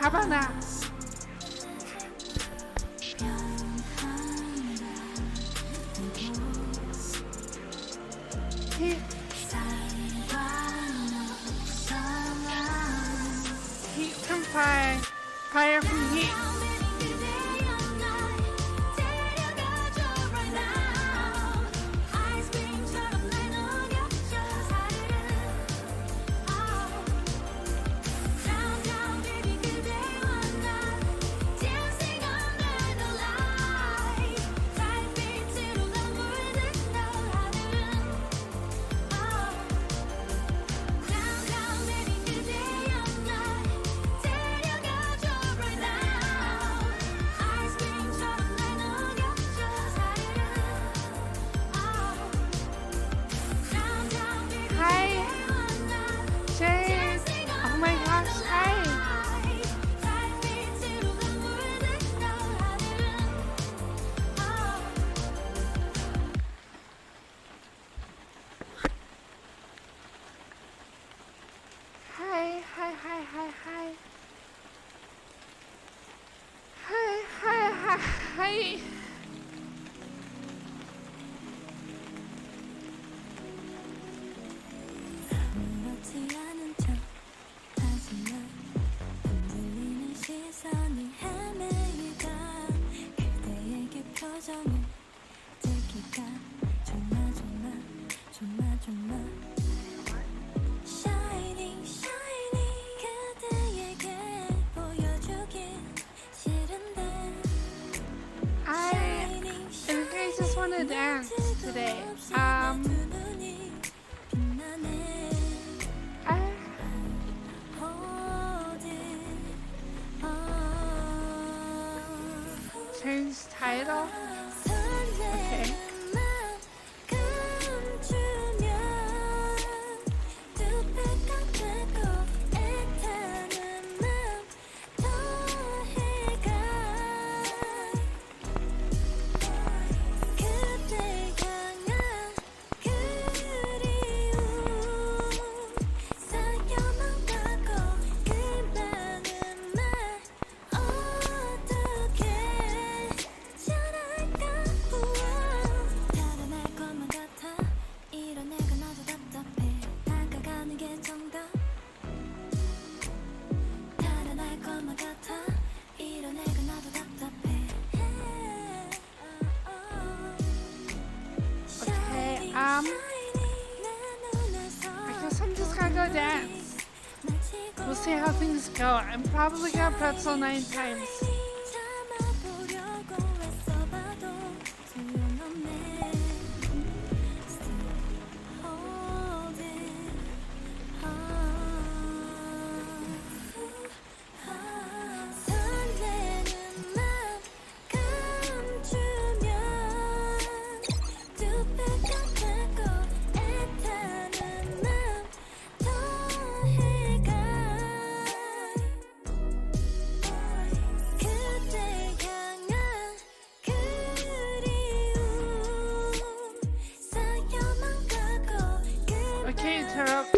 하바나. Heat from fire, fire from heat. Hi. Dance today. Change title. Okay. I guess I'm just gonna go dance. We'll see how things go. I'm probably gonna pretzel 9 times.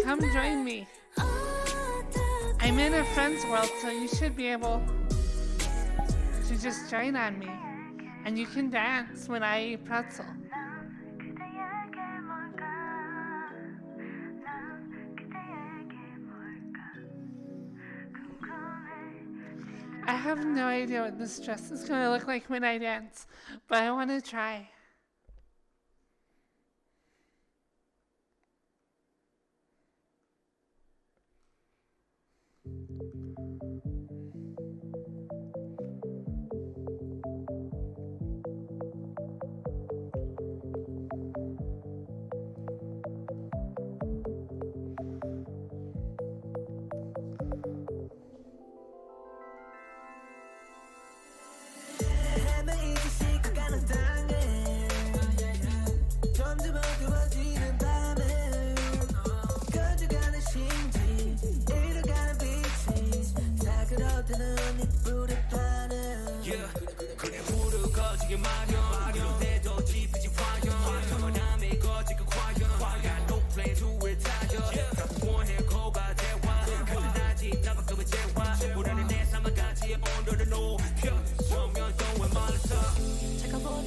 Come join me. I'm in a friend's world, so you should be able to just join on me. And you can dance when I eat pretzel. I have no idea what this dress is going to look like when I dance, but I want to try.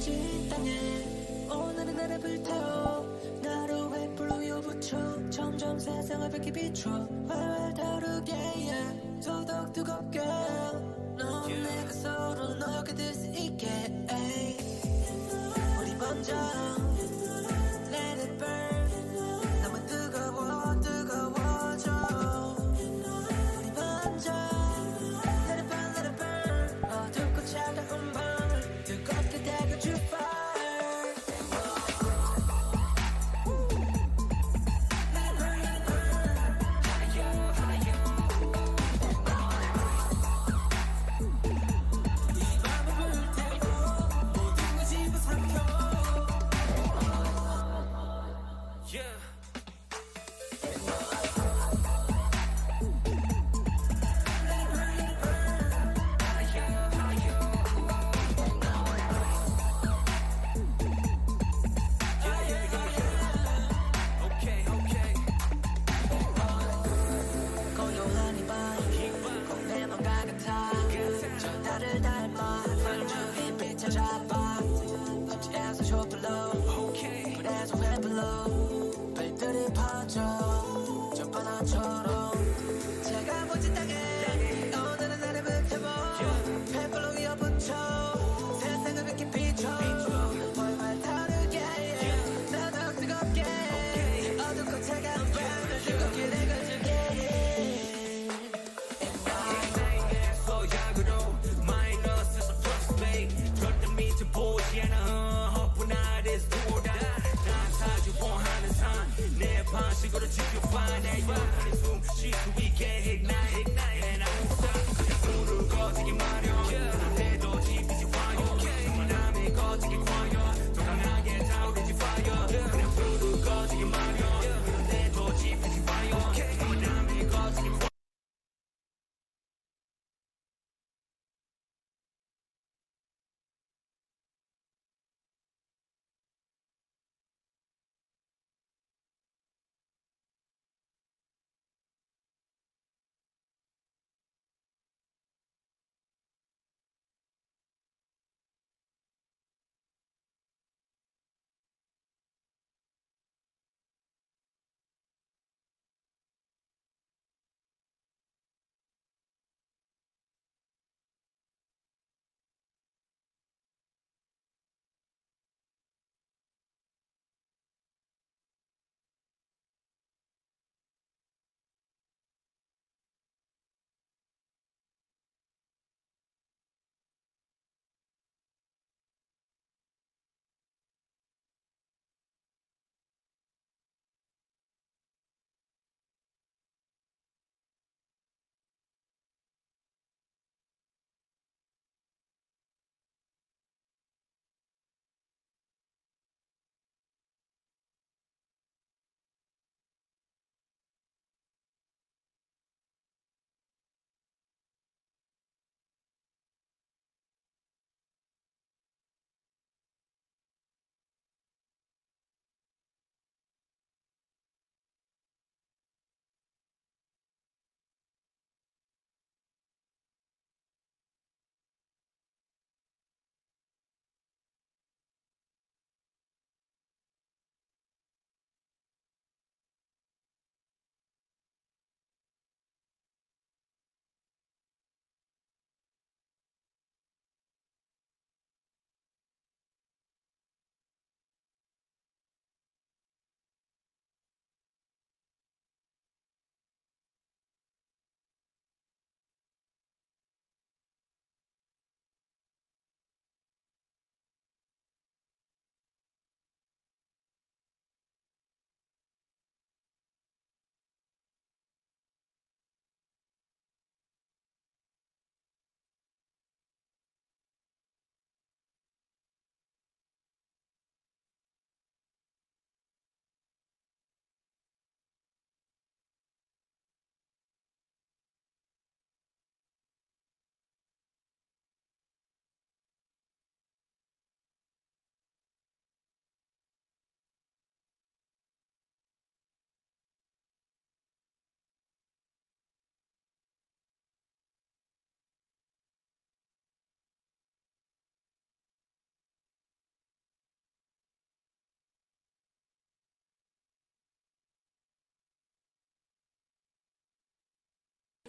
햇빛이 땅에 오늘은 나를 불태워 나를 횃불로 붙여 점점 세상을 밝게 비춰 활활 다르게 yeah. 더더욱 뜨겁게 넌 내가 서로 너게 될 수 있게 ay. 우리 먼저 Let it burn 너무 뜨거워 뜨거워져 우리 먼저 Let it burn Let it burn 어둡고 차가운 밤을 뜨겁게 달궈줄 fire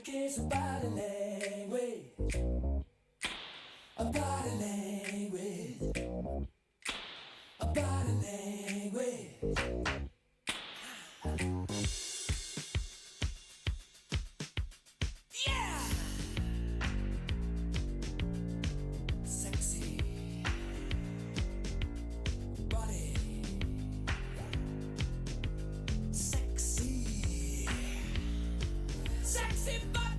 is a body language. A body language. A body language. Yeah! Sexy body. Sexy. Sexy body.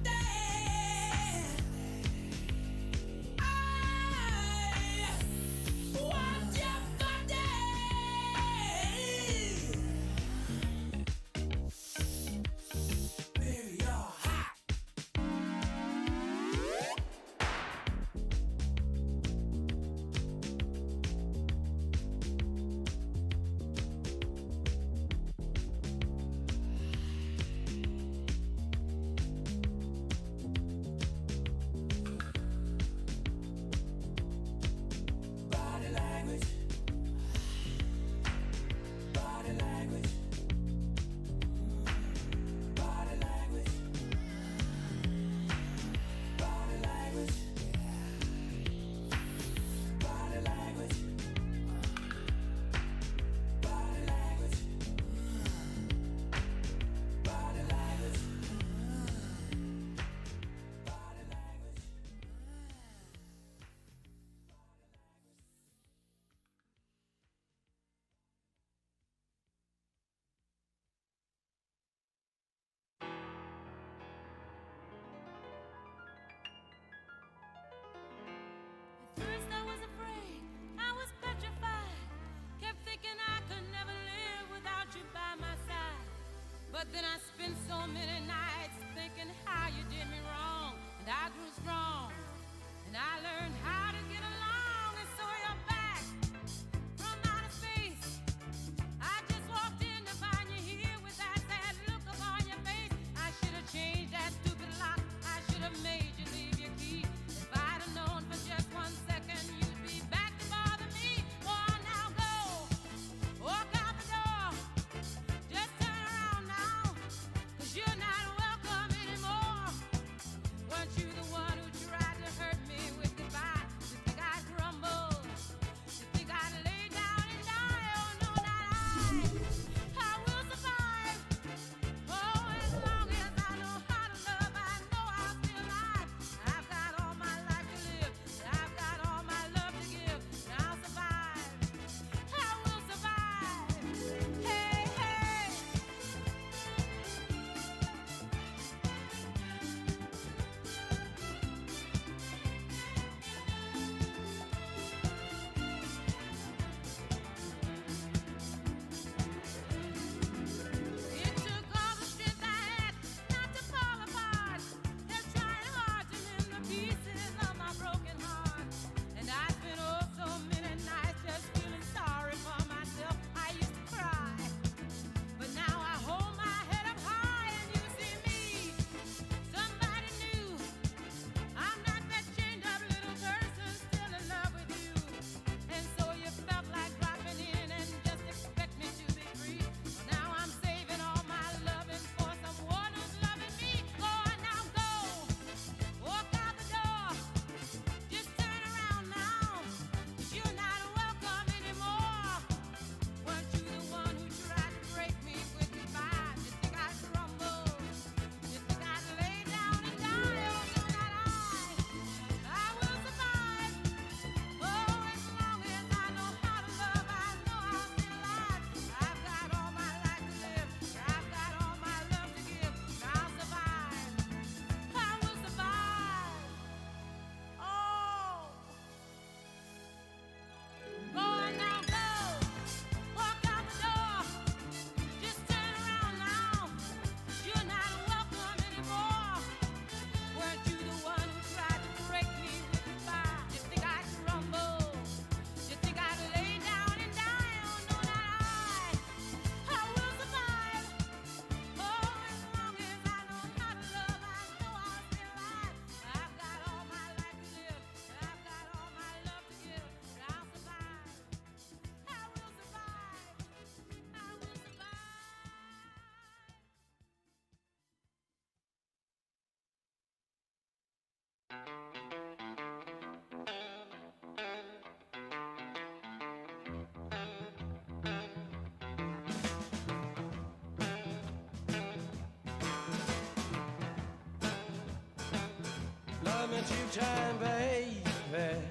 Love me 2 times, baby.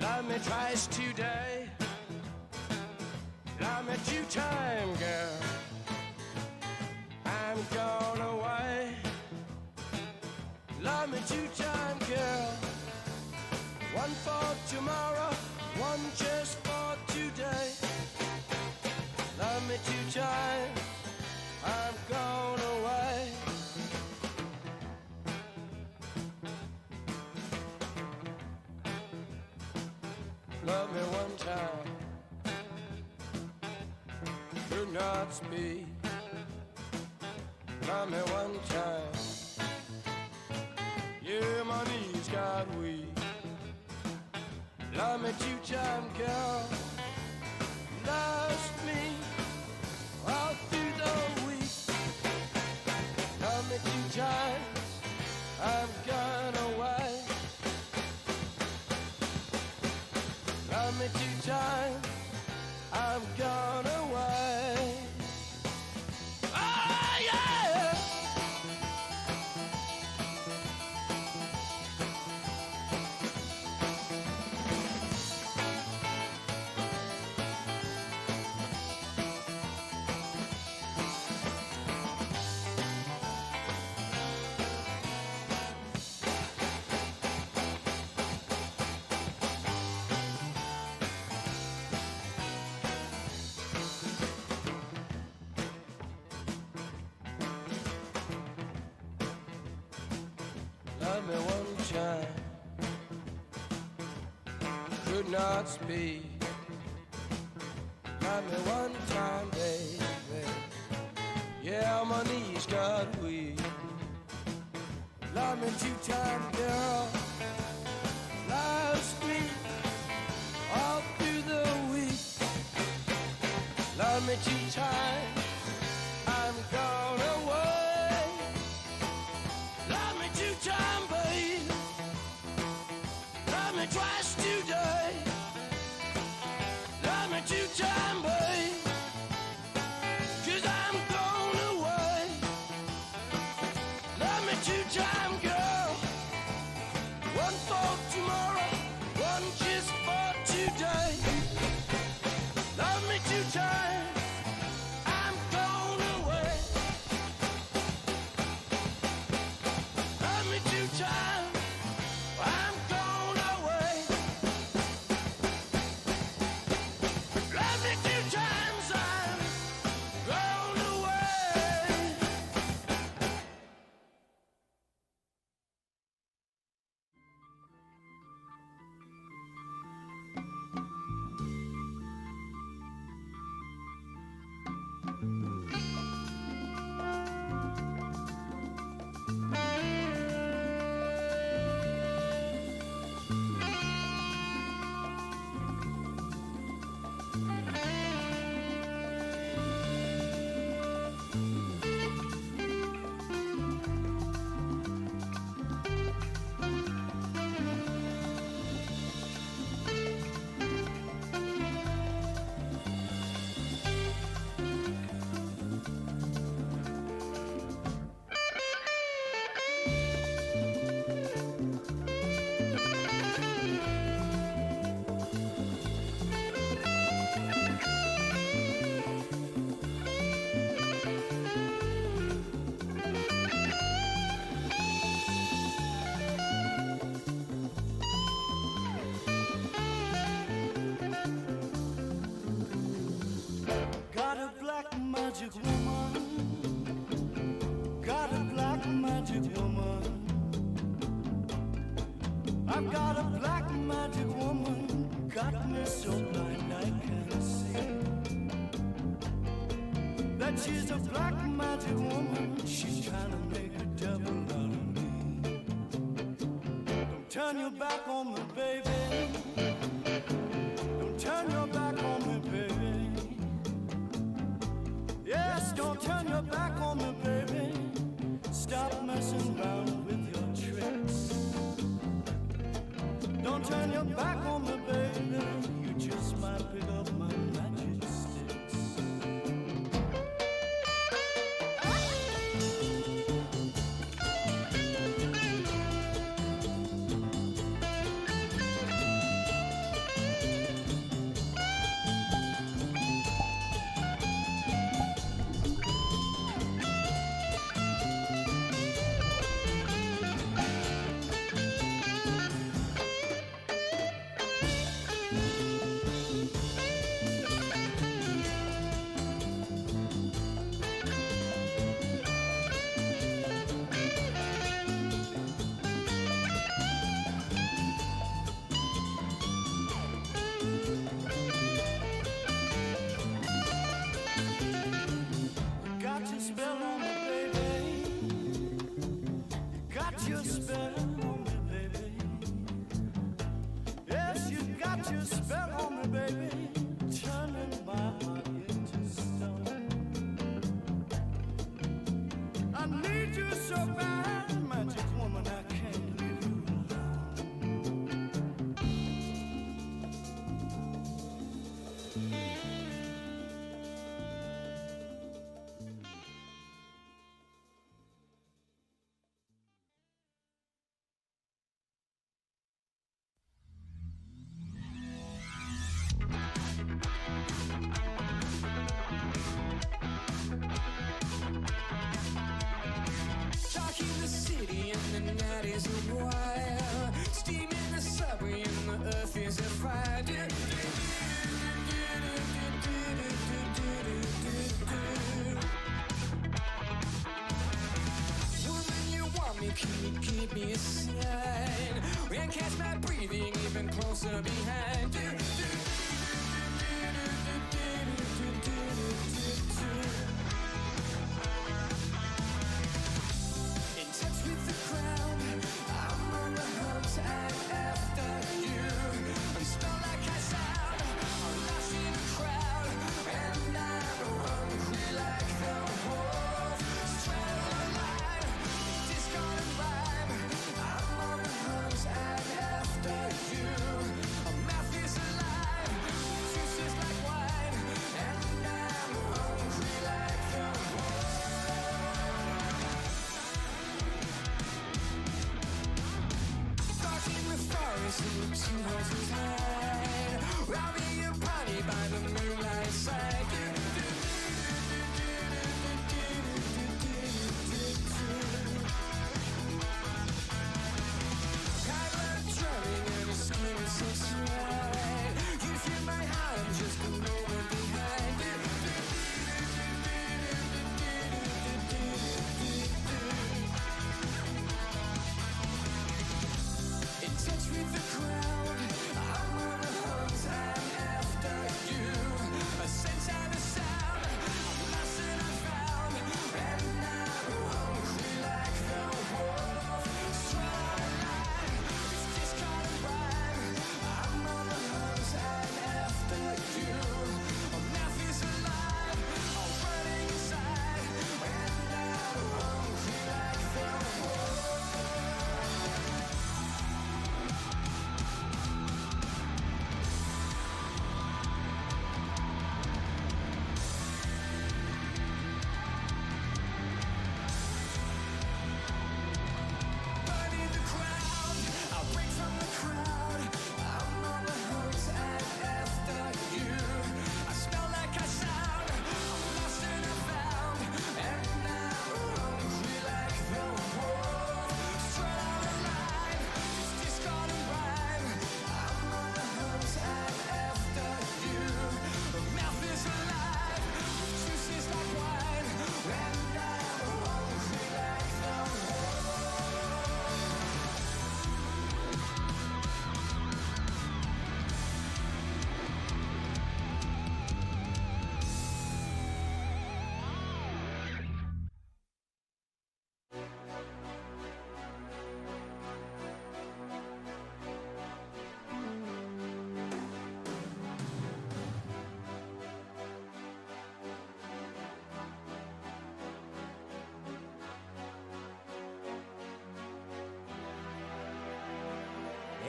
Love me twice today. Love me 2 times, girl. I'm gone away. Love me 2 times, girl. 1 for tomorrow, 1 just for today. Love me 2 times, I'm gone away. Love me 1 time, could not speak. Love me 1 time, yeah, my knees got weak. Love me 2 times, girl. Lost me all through the week. Love me 2 times, I've gone away. Love me 2 times, I've gone away. Oh yeah. Love me 1 time, could not speak. Love me 1 time, baby. Yeah, my knees got weak. Love me 2 times, girl. Lost me all through the week. Love me 2 times, I'm gone away. Love me 2 times, babe. Love me twice today. Love me 2 times, babe. 'Cause I'm gone away. Love me 2 times, girl. 1 for tomorrow, 1 just for today. Love me 2 times. I'm gone away. Love me 2 times. I'm gone away. Love me 2 times. I'm gone away. Got a black magic woman. Got a black magic woman. I've got a black magic woman. Got me so blind I can't see. That she's a black magic woman. She's trying to make a devil out of me. Don't turn your back on me, baby. Don't turn your back on me, baby. Yes, don't turn your back on me, baby. Stop messing around with your tricks. Don't turn your back on me, baby. You just might pick up my magic sticks. your spell on me, baby, turning my heart into stone. I need you so bad, magic woman, I can't leave you Talking the city and the night is a while. Steam in the subway and the earth is a fire. Woman, you want me, can you keep me aside? And catch my breathing even closer behind. In touch with the crowd, I'm on the hunt and after you. I'm smell like I sound, I'm lost in the crowd, and I'm hungry like the wolf. Straddle the line, discarded rhyme. I'm on the hunt and after you. My mouth is alive, juice is like wine, and I'm hungry like the wolf. In the forest and the two horses hide. I'll be a party by the moonlight side. I'm a drumming and a screaming so right. You feel my heart, I'm just a moment behind. In touch with the crowd, I'm on the hunt and after you. A sense and a sound, I'm lost and I'm found, and I'm hungry like the wolf. Strong line, it's discarded rhyme. I'm on the hunt and after you. My mouth is alive, I'm running inside, and I'm hungry like the wolf. Burn in the crowd, I'll break from the crowd. I'm on the hunt and after you. I smell like I sound, I'm lost and I'm found, and I'm hungry like the wolf. Straight out of line, it's discarded rhyme. I'm on the hunt and after you. The mouth is alive, juice is like wine, and I'm hungry like the wolf.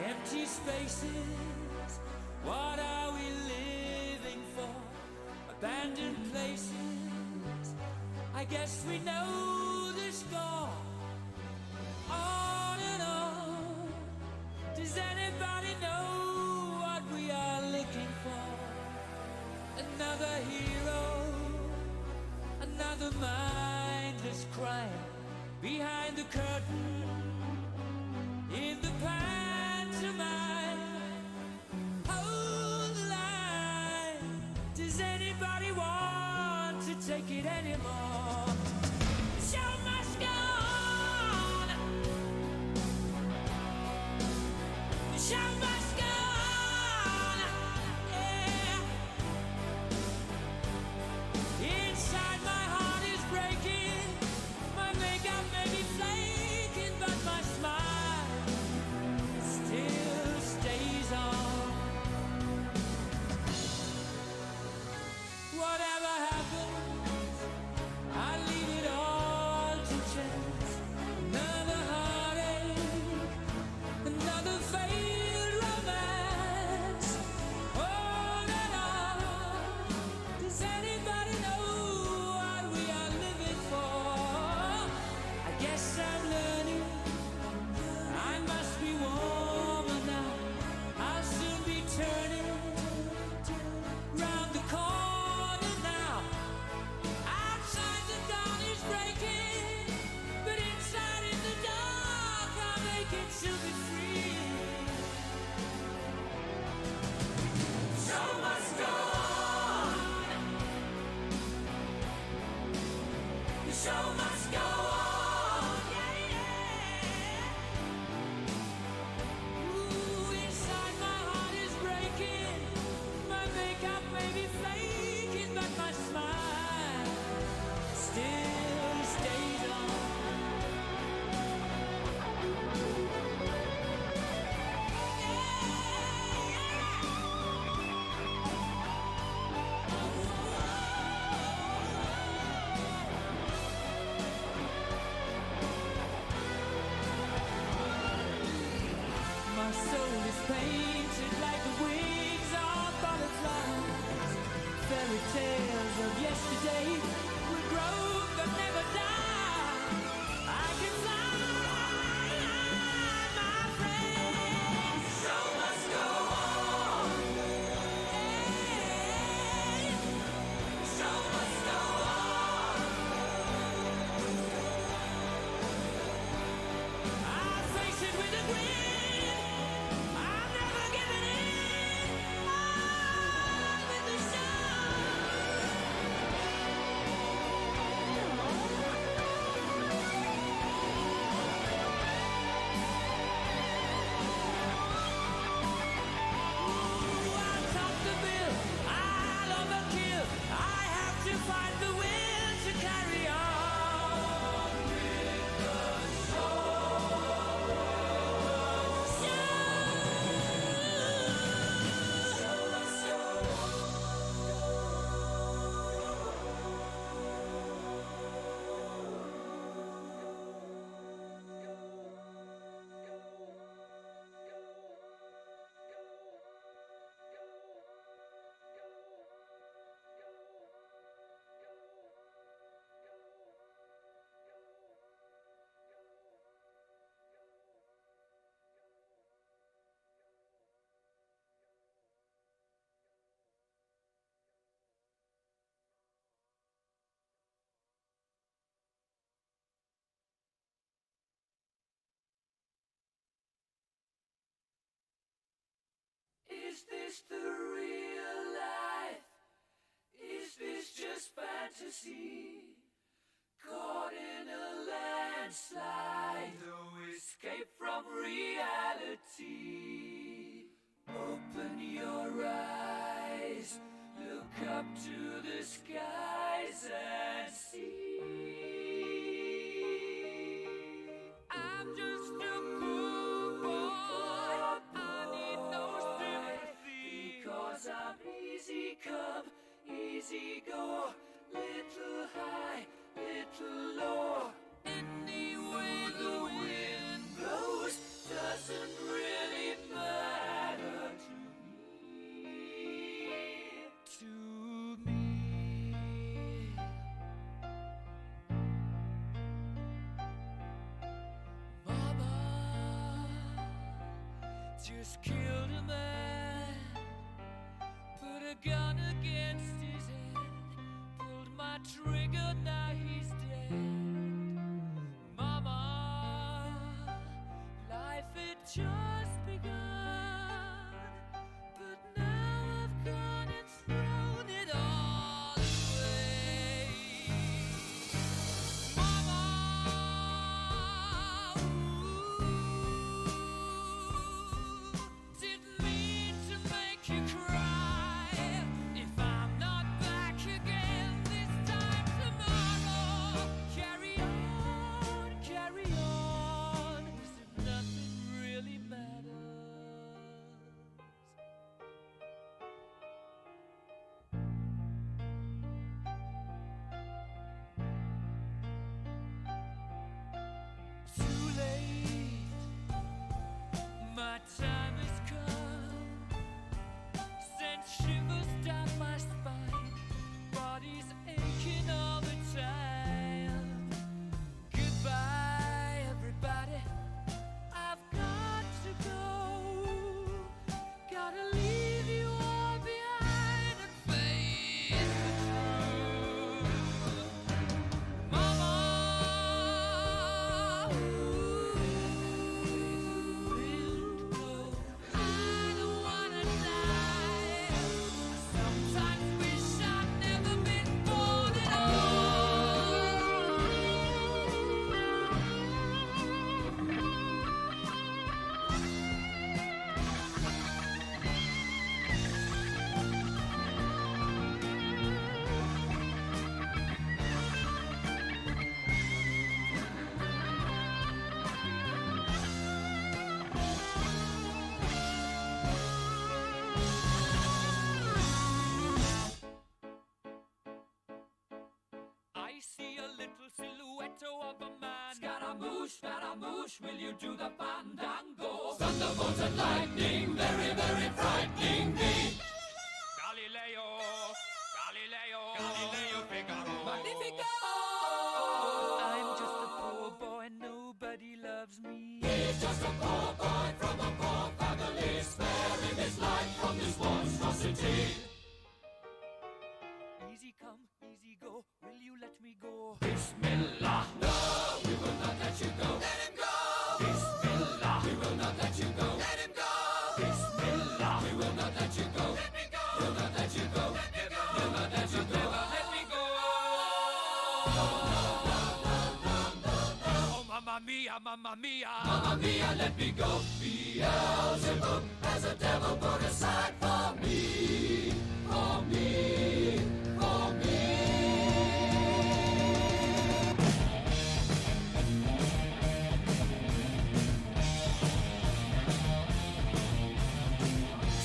Empty spaces, what are we living for? Abandoned places, I guess we know the score. On and on, does anybody know what we are looking for? Another hero, another mindless crime. Behind the curtain, in the pantomime. Hold the line. Does anybody want to take it anymore? The show must go on. The show must go on. Yeah. Inside my heart is breaking. My makeup may be flaking, but my smile still stays on. painted like the wings of butterflies. Fairy tales of yesterday will grow but never die. I can fly, my friend. Show must go on. Hey, show must go on. I'll face it with a grin. I'm never giving in. On with the show. I'll top the bill. I'll overkill. I have to find the will to carry on with the Is this the real life? Is this just fantasy? Caught in a landslide, no escape from reality. Open your eyes, look up to the skies and see. I'm just a poor boy, I need no sympathy. Because I'm easy come, easy go, little high, little low. Any way the wind blows doesn't really matter to me. Mama just killed a man, put a gun against his head, pulled my trigger, now he's dead. Mama, life had just begun, but now I've gone and thrown it all away. Mama, didn't mean to make you cry. If I'm not back again this time tomorrow, carry on, as if nothing really matters. Too late, my time has come. Sent shivers down my spine, body's aching all the time. Goodbye, everybody, I've got to go. Gotta leave you all behind and face the truth. Mama, wind blow, I don't wanna die. Sometimes wish I'd never been born at all. I see a little silhouette of a man. Scaramouche, Scaramouche, will you do the fandango? Thunderbolts and lightning, Mamma mia, let me go. Beelzebub has a devil put aside for me, for me, for me.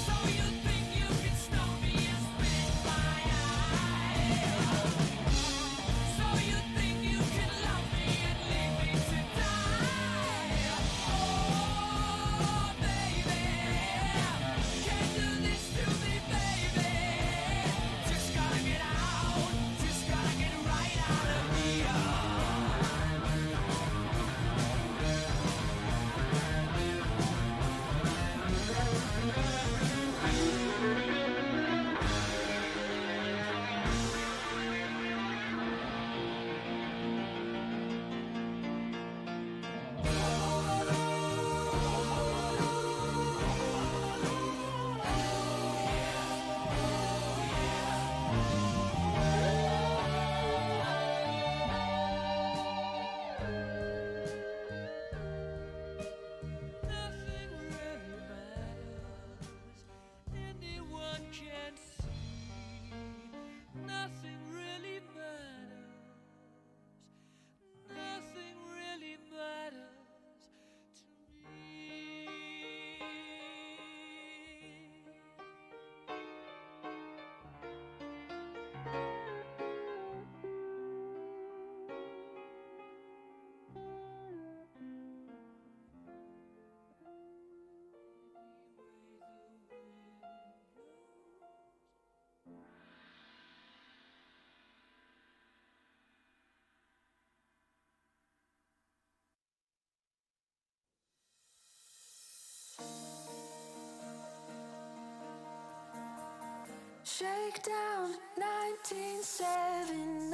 So you think you can stop me and spit my eye? So you think you can love me and leave me to die? Oh, baby, can't do this to me, baby. Just gotta get out, just gotta get right out of here. Nothing really matters. Anyone can see. Nothing really matters. Nothing really matters to me. Shakedown 1979.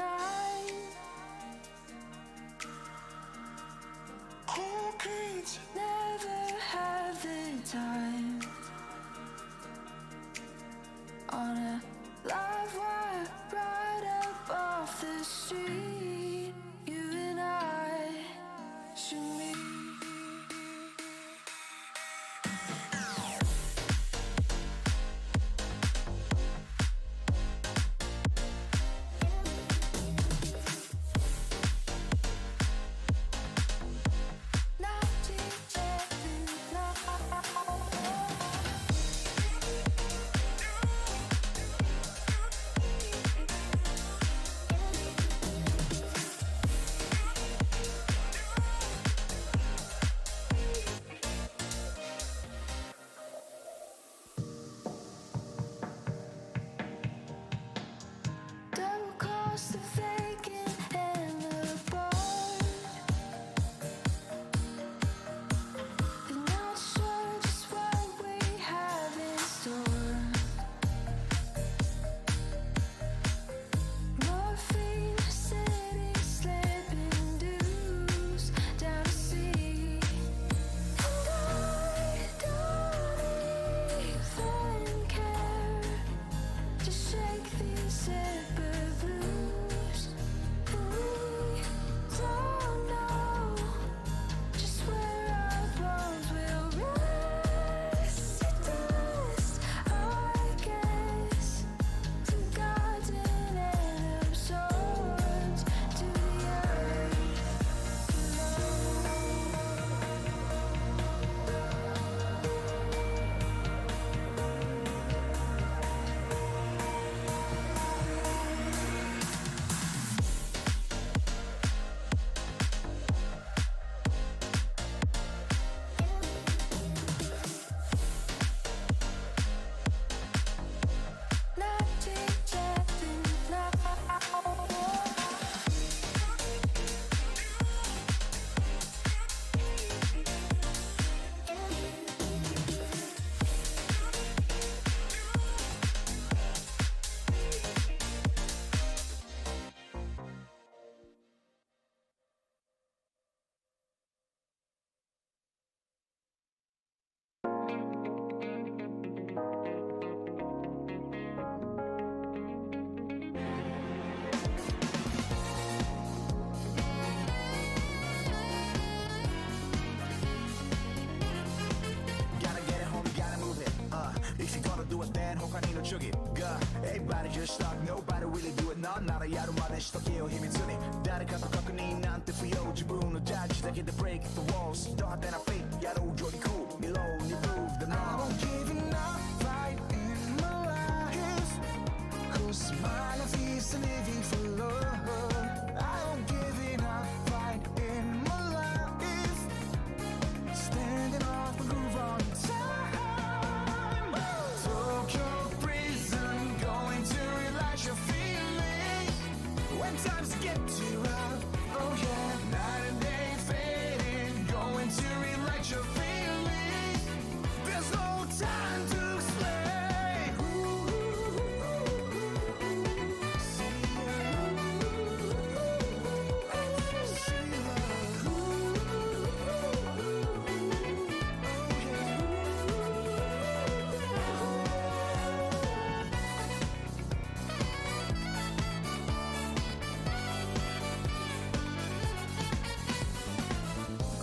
Cool kids never have the time. On a live wire right up off the street, you and I should meet. do it then 他にの主義が Everybody just talk nobody really do it なんならやるまでしとけよ秘密に誰かと確認なんて不要自分のジャッジだけで break the walls どう派手なフェイクやろうより cool 見ろに prove the no I won't give enough fight in my life Cause my life is living for love I won't give enough fight in my life Standing off the groove on time Tokyo prison going to relax your feelings When times get too rough Oh yeah Night and day fading Going to relax your feelings There's no time to explain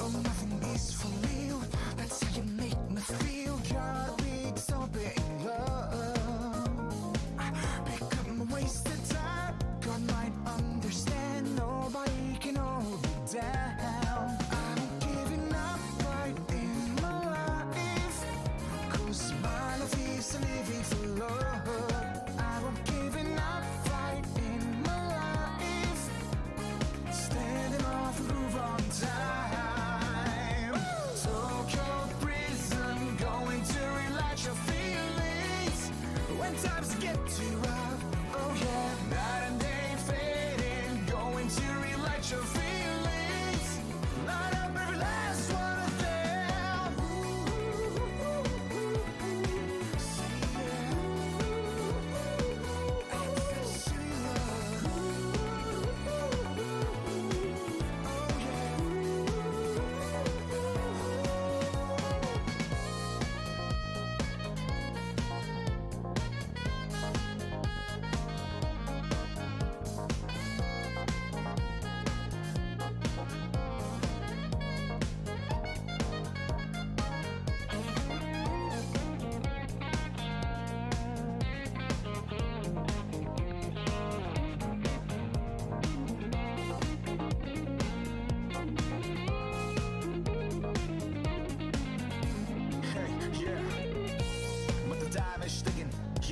Oh, nothing is for real. That's how you make me feel. Gotta be so big in love. Pick up my wasted time. God might understand. Nobody can hold me down. I'm giving up right in my life. Cause my life is living for love. I won't giving up right in my life. Standing off the groove on time Tokyo prison Going to relax your feelings When times get too rough Oh yeah Night and day fading Going to relax your feelings Light up every last one of them See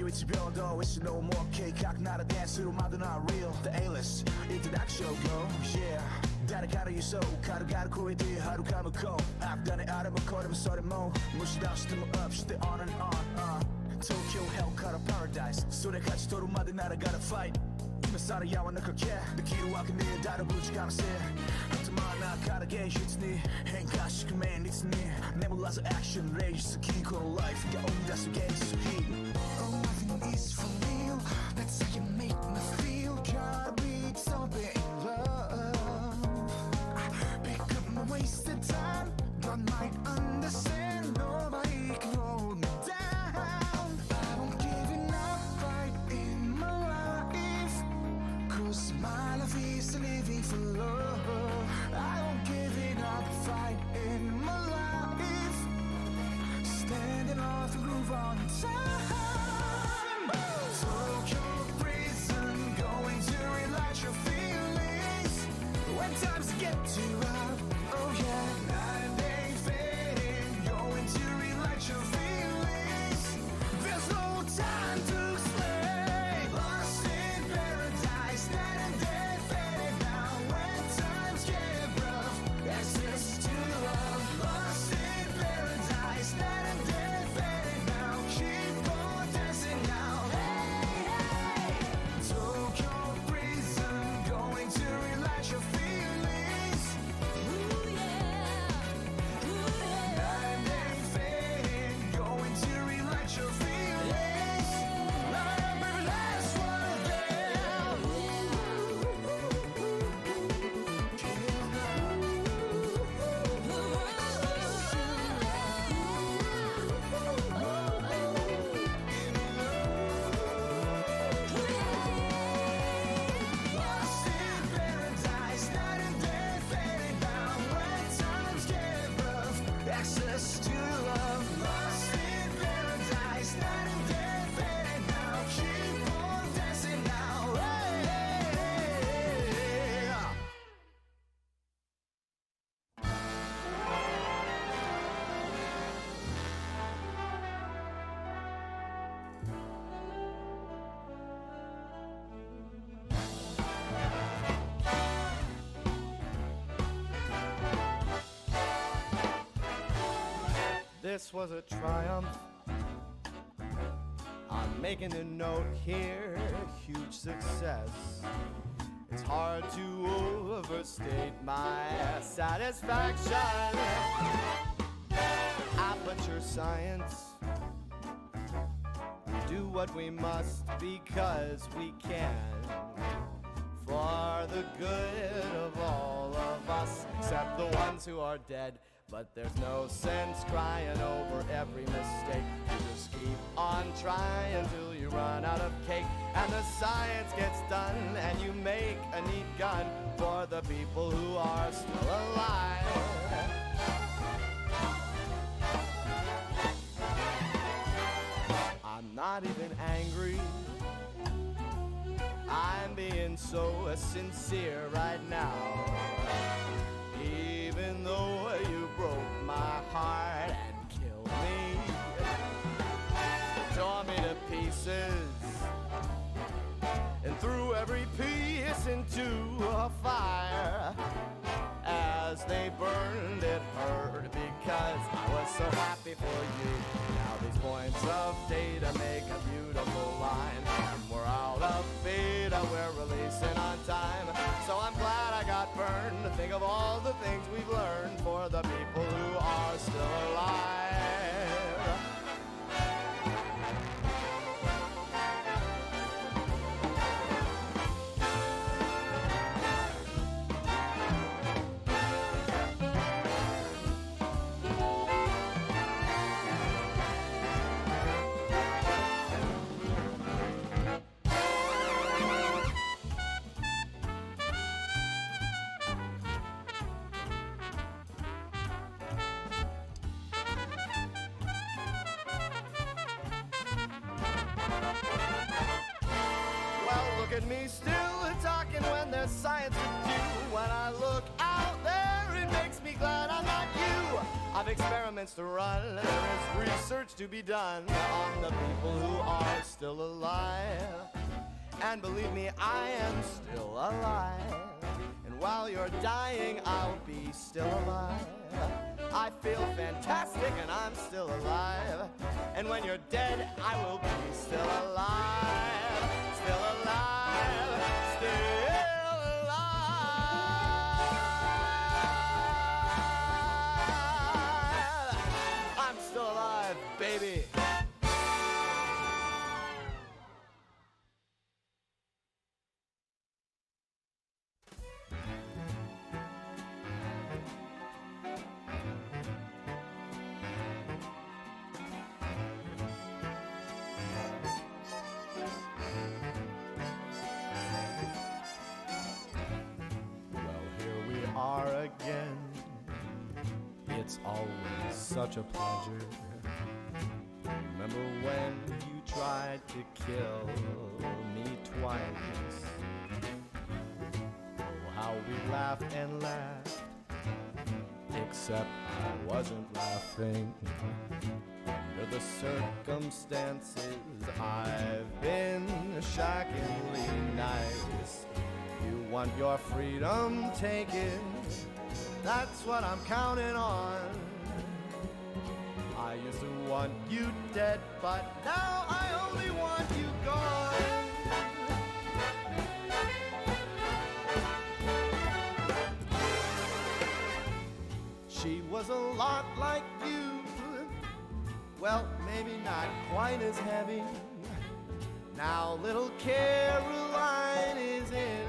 It's real though, it's no more cake 각 나라 댄스로 만든 not real The A-list, introduction go, yeah誰から言うそう軽々超えて遥か向こう악단에あれもこれもそれも無視出しても up して on and on Tokyo hell cut a paradise それ勝ち取るまでなら gotta fight 今更やわなかけできるわけねえだろぶちかませ頭の中で現実に変化しく面率に眠らずアクションレイジ好きこのライフが生み出す現実日 Oh nothing is for real That's how you make me feel Gotta be so big in love Pick up my wasted time God might understand Nobody can hold me down I won't give enough right in my life Cause my life is living for love I won't give enough right in my life Standing off the groove on time Tokyo prison Going to relax your feelings When times get too rough Oh yeah Night and day fading Going to relax your feelings There's no time to explain Lost in paradise Night and day fading now When times get rough Access to love Lost in paradise Night and day fading now Keep on dancing now Tokyo prison Going to relax your feelings this was a triumph. I'm making a note here, huge success. It's hard to overstate my satisfaction. Aperture science. Do what we must because we can. For the good of all of us, except the ones who are dead. But there's no sense crying over every mistake. You just keep on trying till you run out of cake. And the science gets done and you make a neat gun for the people who are still alive. I'm not even angry. I'm being so sincere right now. Even though you broke my heart and killed me, tore me to pieces, and threw every piece into a fire. As they burned, it hurt because I was so happy for you. Now these points of data make a beautiful line, and we're out of beta, we're releasing on time. So I'm glad I got burned to think of all the things we've learned for the people who are still alive. Look at me still talking when there's science to do. When I look out there, it makes me glad I'm not you. I've experiments to run, there is research to be done on the people who are still alive. And believe me, I am still alive. And while you're dying, I'll be still alive. I feel fantastic and I'm still alive. And when you're dead, I will be still alive. Still alive. Still alive. I'm still alive, baby. Are again. It's always such a pleasure. Remember when you tried to kill me twice? Oh, how we laughed and laughed, except I wasn't laughing. Under the circumstances, I've been shockingly nice. You want your freedom taken, that's what I'm counting on. I used to want you dead, but now I only want you gone. She was a lot like you, well, maybe not quite as heavy. Now little Caroline is in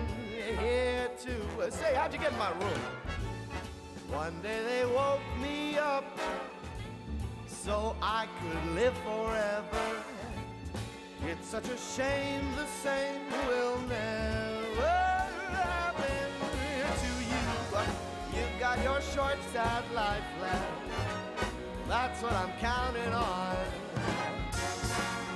here too. Say, how'd you get in my room? One day they woke me up so I could live forever. It's such a shame the same will never happen to you. But you've got your short, sad life left. That's what I'm counting on.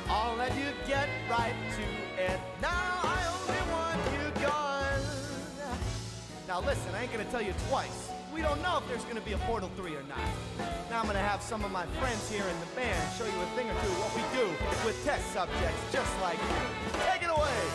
I'll let you get right to it. Now I only want you gone. Now listen, I ain't gonna tell you twice. We don't know if there's gonna be a Portal 3 or not. Now I'm gonna have some of my friends here in the band show you a thing or two of what we do with test subjects just like you. Take it away!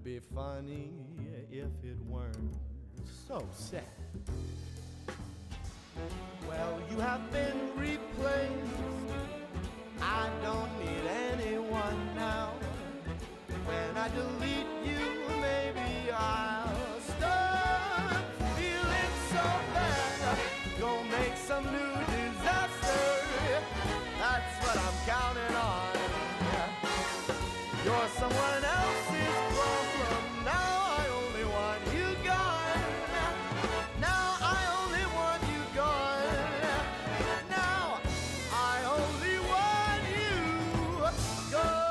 would be funny if it weren't so sad. Well, you have been replaced. I don't need anyone now. When I delete you, maybe I'll start feeling so bad. Go make some new disaster. That's what I'm counting on. You're someone else's problem. Now I only want you gone. Now I only want you gone. Now I only want you gone.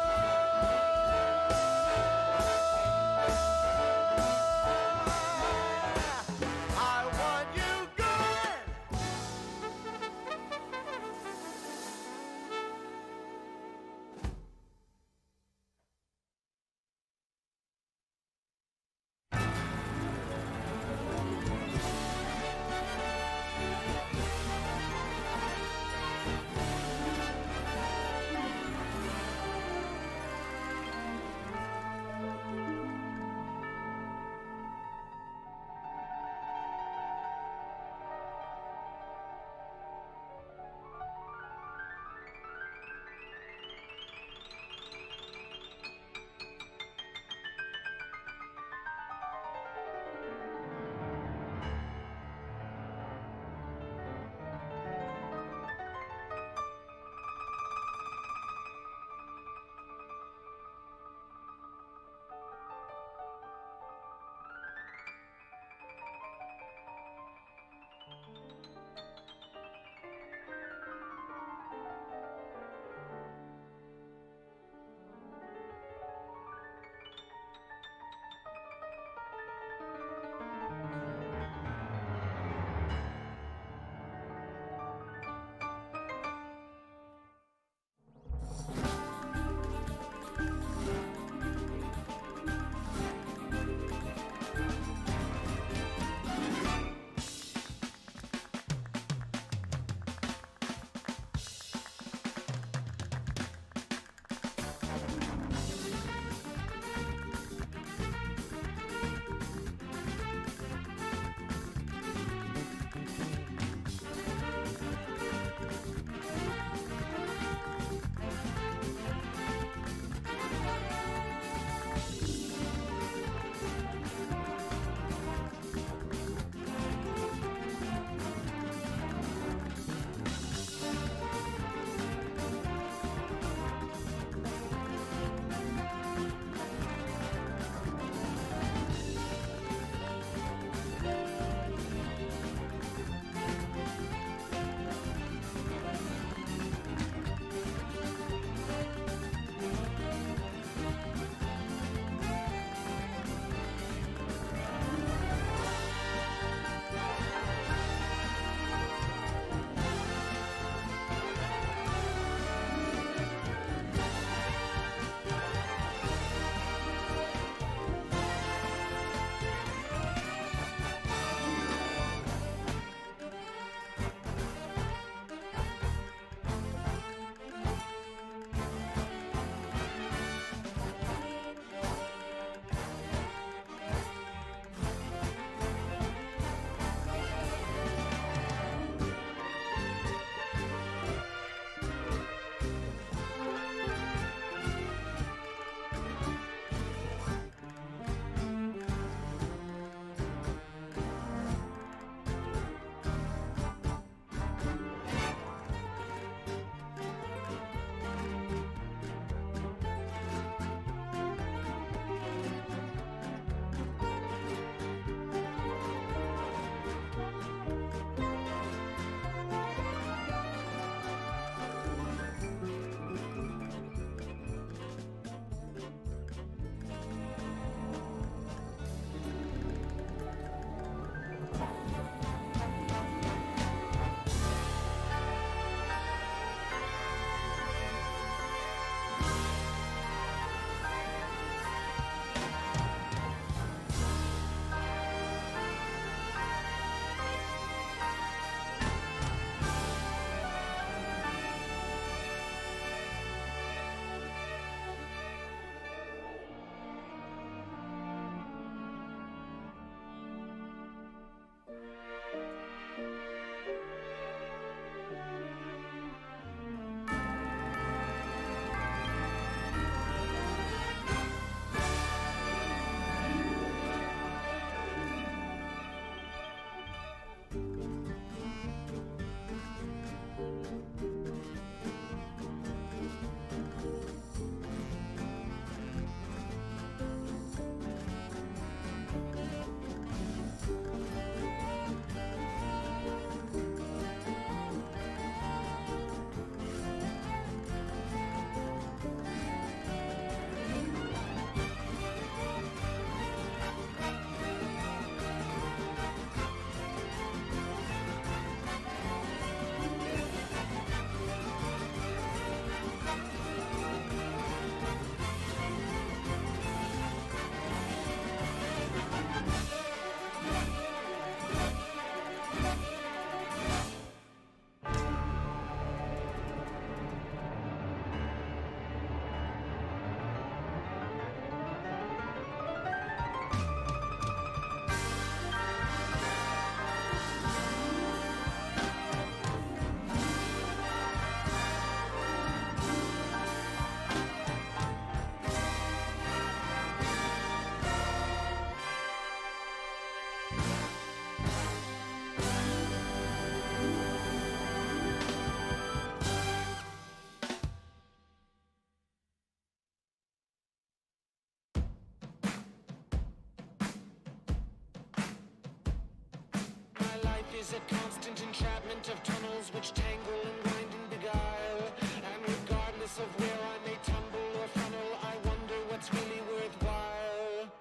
It's a constant entrapment of tunnels which tangle and wind and beguile. And regardless of where I may tumble or funnel, I wonder what's really worthwhile.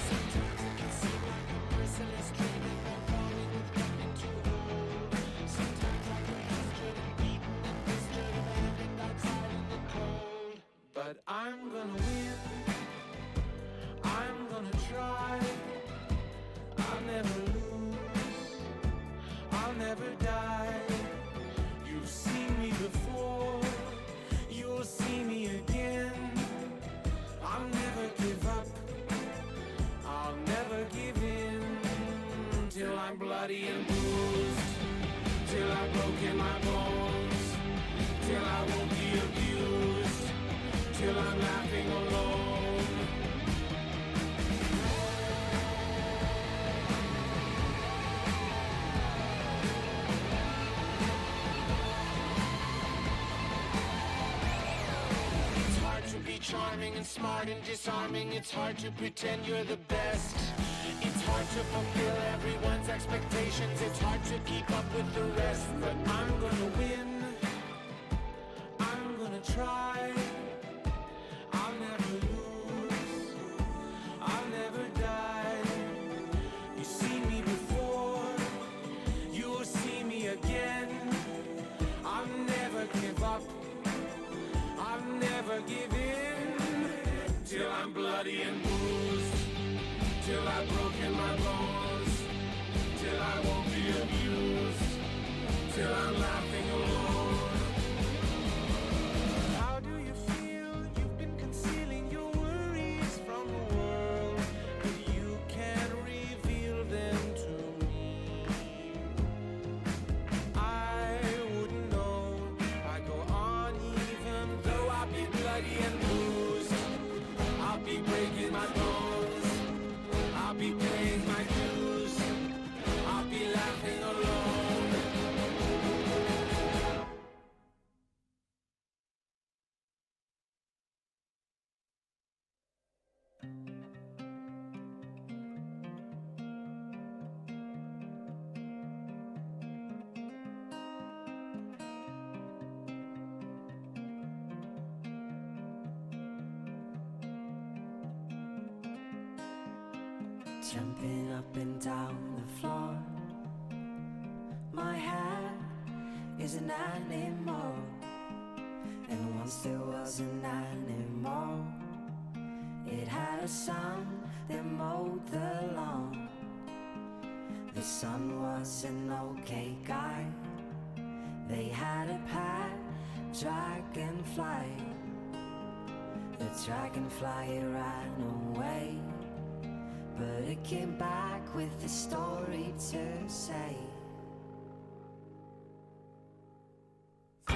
Sometimes it can seem like a merciless dream and I'm falling with nothing to hold. Sometimes I get frustrated and beaten and blistered and having outside in the cold. But I'm gonna win. I'm gonna try. I'll never lose. I'll never die. You've seen me before. You'll see me again. I'll never give up. I'll never give in. Till I'm bloody and bruised. Till I've broken my bones. Till I won't be abused. Till I'm laughing alone. It's hard to be charming and smart and disarming. It's hard to pretend you're the best. It's hard to fulfill everyone's expectations. It's hard to keep up with the rest. But I'm gonna win. I'm gonna try. I'll never lose. I'll never die. You've seen me before. You'll see me again. I'll never give up. I'll never give in. Till I'm bloody and bruised. Till I've broken my bones. Till I won't be abused. Till I'm laughing alone. How do you feel? You've been concealing your worries from the world, but you can reveal them to me. I wouldn't know. I go on even though I'll be bloody and bruised. I'll be breaking my bones. I'll be paying my dues. I'll be laughing alone. Jumping up and down the floor. My hair is an animal, and once there was an animal. It had a son that mowed the lawn. The son was an okay guy. They had a pet dragonfly. The dragonfly ran away, but it came back with a story to say. The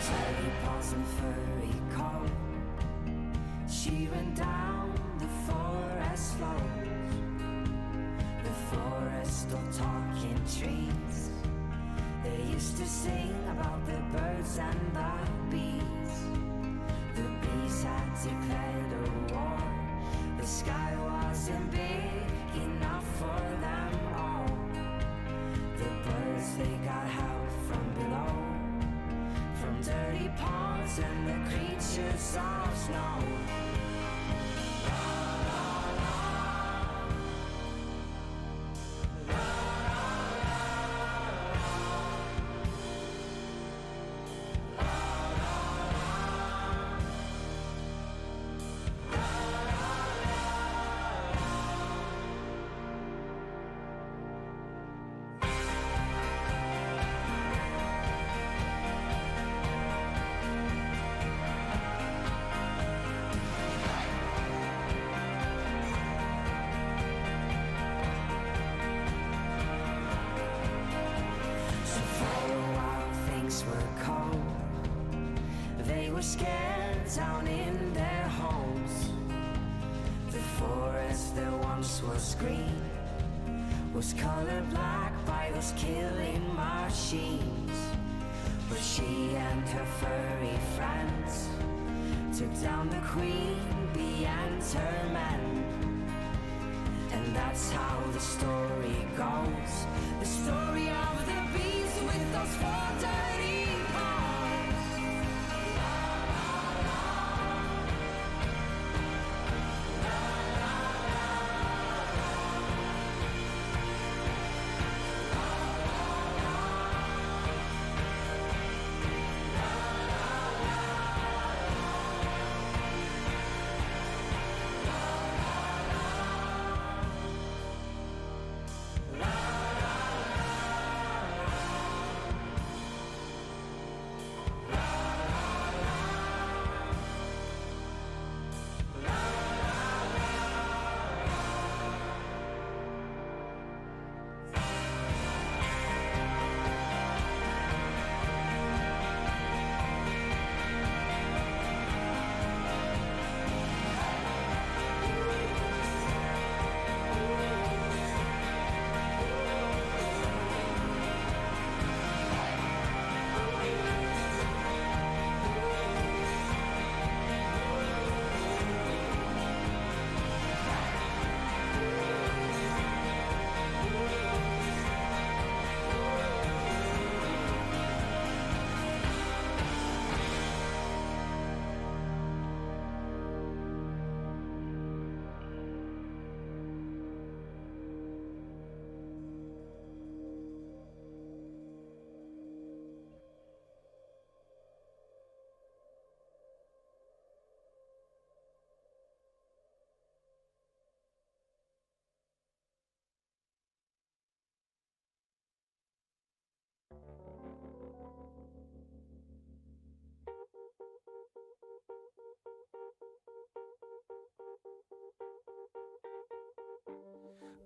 teddy paws and furry coat, she ran down the forest slopes, the forest of talking trees. They used to sing about the birds and the bees. The bees had declared a war. The sky wasn't big enough for them all. The birds, they got help from below, from dirty ponds and the creatures of snow. were scared down in their homes. The forest that once was green was colored black by those killing machines. But she and her furry friends took down the queen bee and her men. And that's how the story goes, the story of the bees with those 4 dirty paws.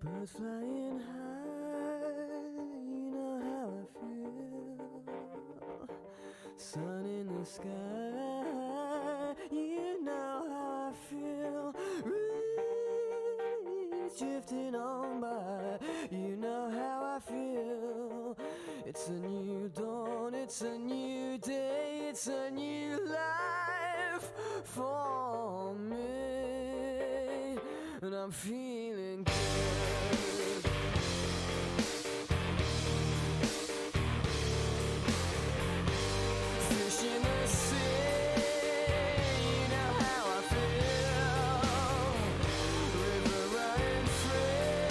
Birds flying high, you know how I feel. Sun in the sky, you know how I feel. Reeds drifting on by, you know how I feel. It's a new dawn, it's a new day, it's a new life for me. And I'm feeling good. Fish in the sea, you know how I feel. River running free,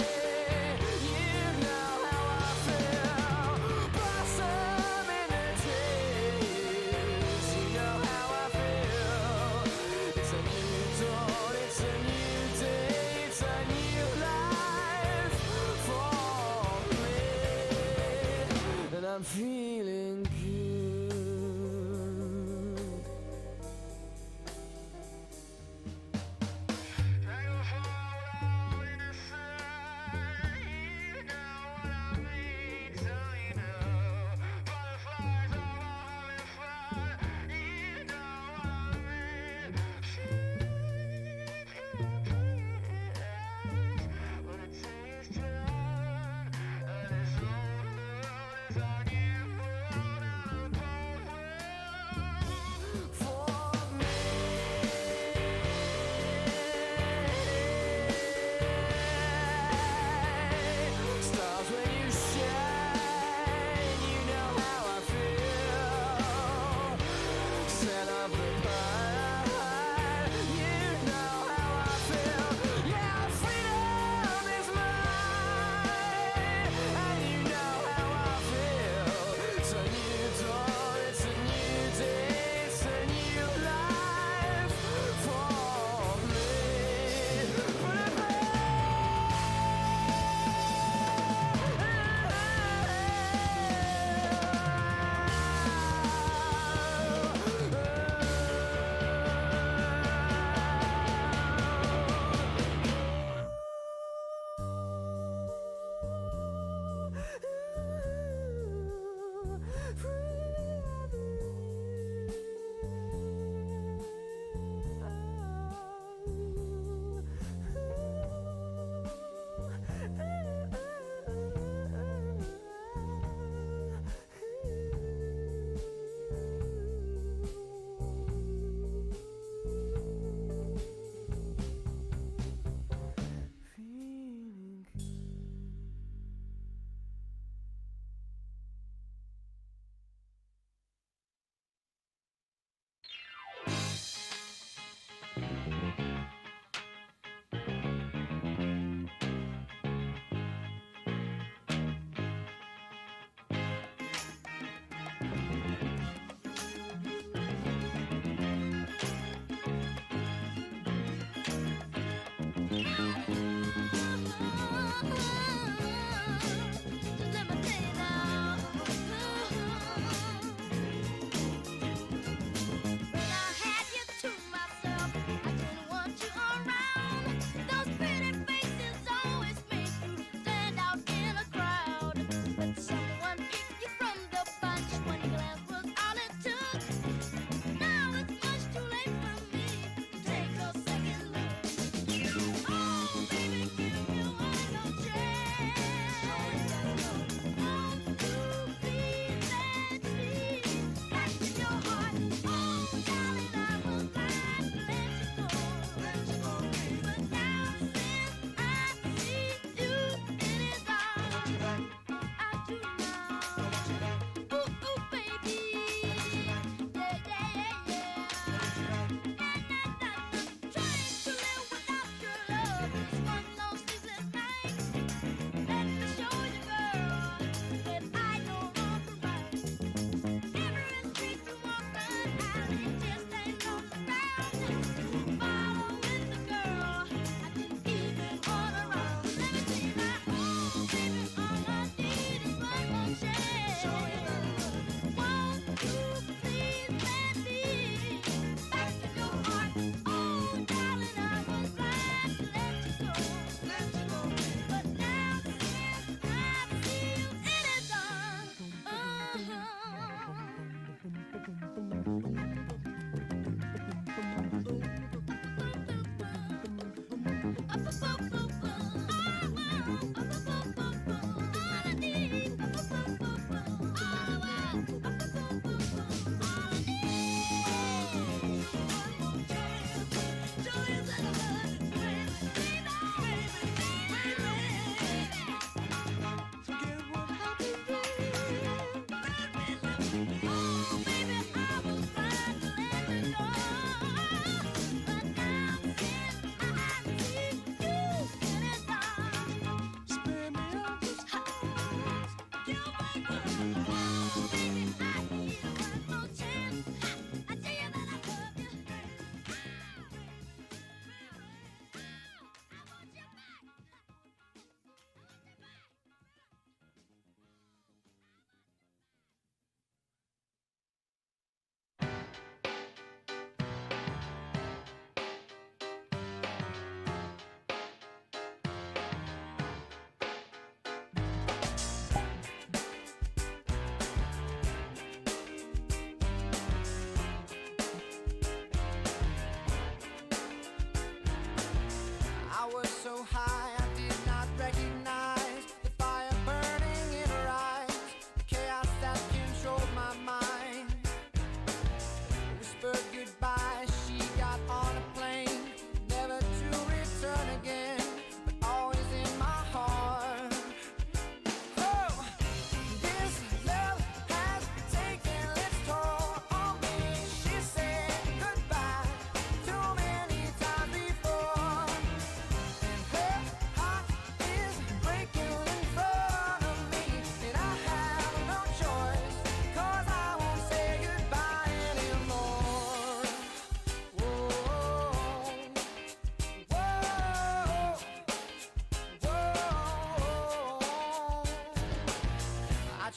you know how I feel. Blossom in the trees, you know how I feel. It's a new dawn, it's a new day, it's a new life for me. And I'm feeling good. This world is our new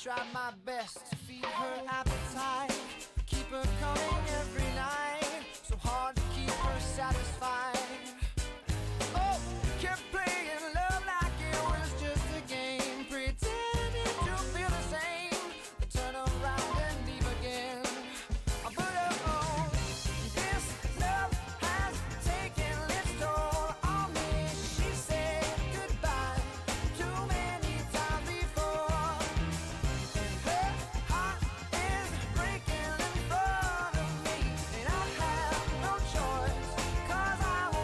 Tried my best to feed her appetite, keep her coming every night, so hard to keep her satisfied. Oh, kept playing love like it was just a game, pretending to feel the same, then turn around and leave again. But oh, this love has taken its toll on me. She said goodbye too many times before. Her heart is breaking in front of me, and I have no choice, 'cause I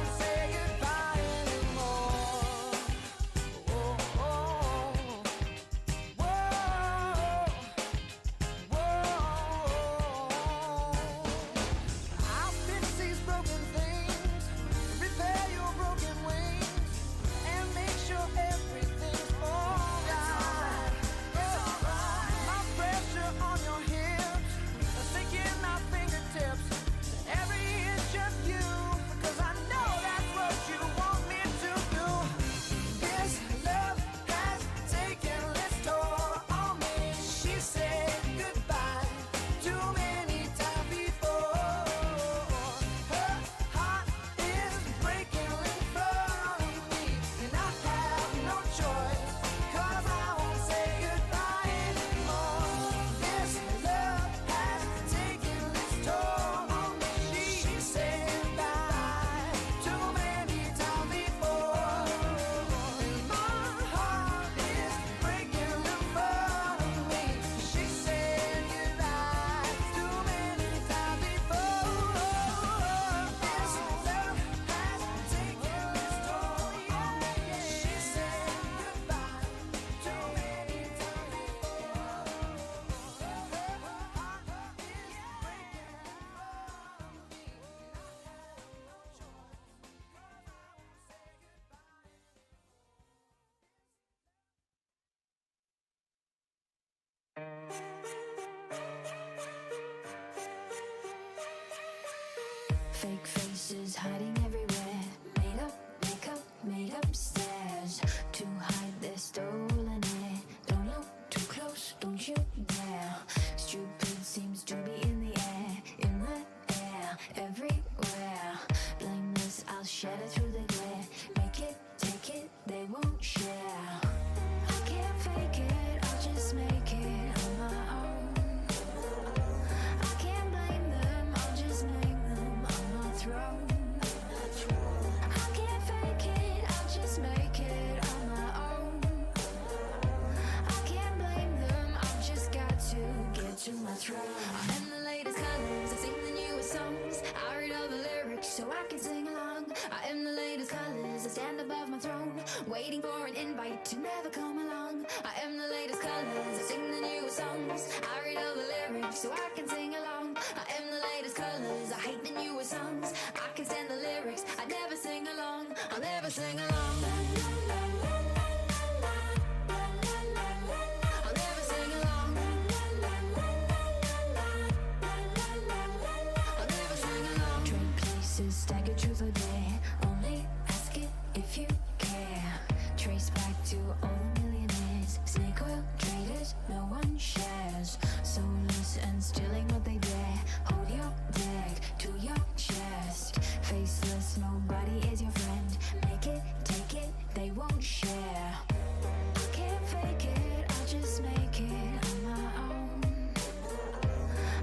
Fake faces hiding everywhere. Made up makeup, made up stares to hide their stolen air. Don't look too close, don't you dare. Stupid seems to be in the air, everywhere. Blameless, I'll shatter through the glare. Make it, take it, they won't share. I can't fake it, I'll just make it on my own. I can't blame them, I'll just name them on my throne. I can't fake it, I'll just make it on my own. I can't blame them, I've just got to get to my throne. I'm in the latest colors, I sing the newest songs. I read all the lyrics so I can sing along. I am the latest colors, I stand above my throne, waiting for an invite to never come along. I am the latest colors, I sing the newest songs. I read all the lyrics so I can sing along. I am the latest colors, I hate the newest songs. I can stand the lyrics, I never sing along. I'll never sing along. I'll never sing along. I'll never sing along. Trade places, stagger truth or dare. Only ask it if you care. Trace back to all the millionaires. Snake oil traders, no one shares. Soulless and stealing what they dare. Hold your deck to your chest. Faceless, nobody is your friend. Make it, take it, they won't share. I can't fake it, I'll just make it on my own.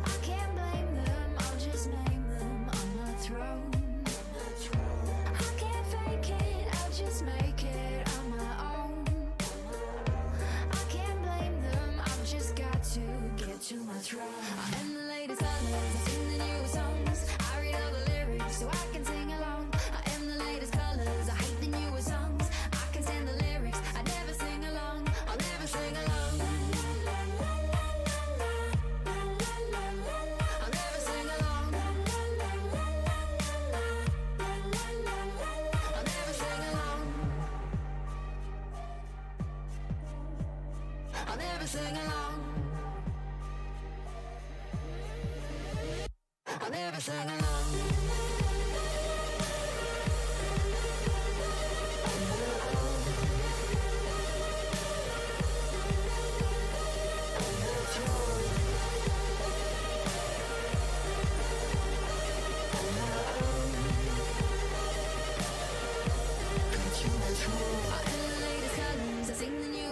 I can't blame them, I'll just name them on my throne. I can't fake it, I'll just make it on my own. I can't blame them, I've just got to get to my throne. I am the latest colors, I sing the newest songs. I read all the lyrics so I can sing along. I am the latest colors, I hate the newest songs. I can stand the lyrics, I never sing along. I'll never sing along. I'll never sing along. I'll never sing along. I'll never sing along. I'll never sing along.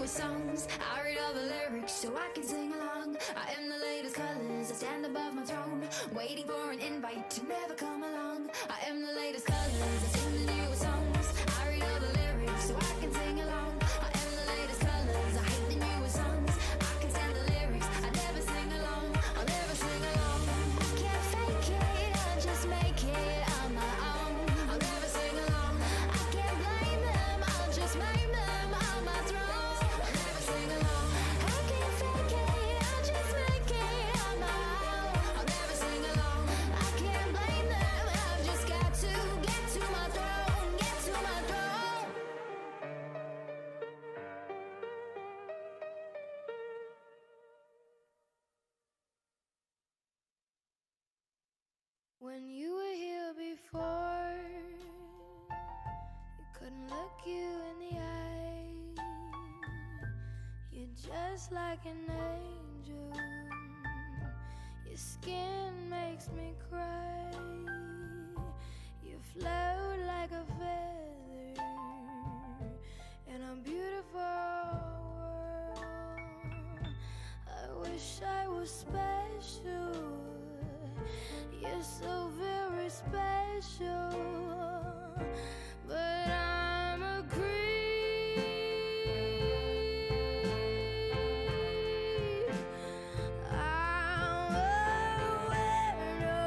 Songs. I read all the lyrics so I can sing along. I am the latest colors, I stand above my throne, waiting for an invite to never come along. I am the latest colors, I sing the newest songs. I read all the lyrics so I can sing along. I am the latest colors, I hate the newest songs. I can stand the lyrics, I never sing along. I'll never sing along. I can't fake it, I'll just make it on my own. I'll never sing along. I can't blame them, I'll just make them on my throne. When you were here before, you couldn't look you in the eye. You're just like an angel. Your skin makes me cry. You float like a feather in a beautiful world. I wish I was special. You're so very special, but I'm a creep. I'm a weirdo.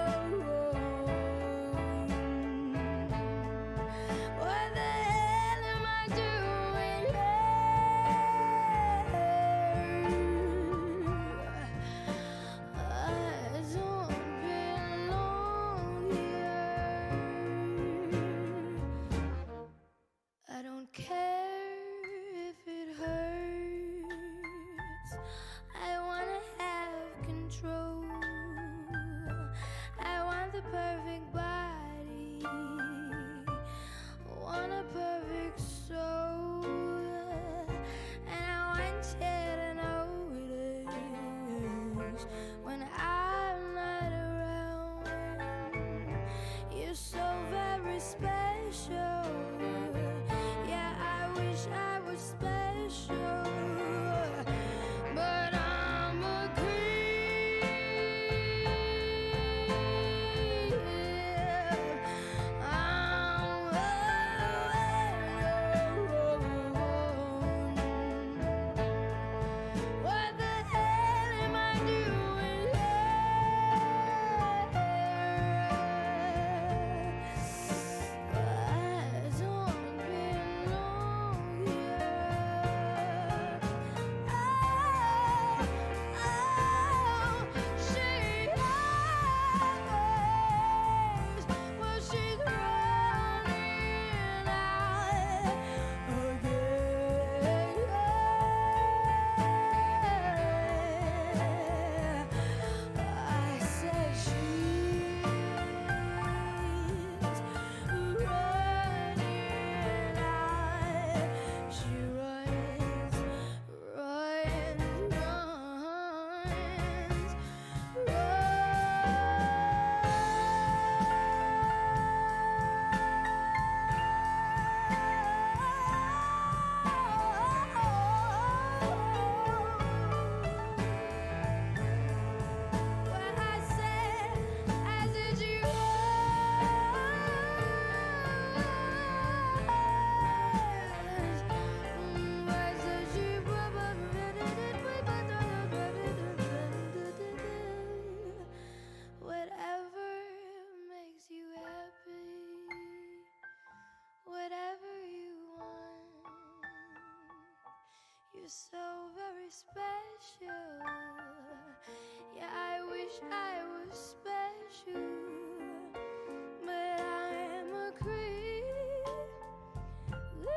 You're so very special. Yeah, I wish I was special, but I'm a creep. Ooh,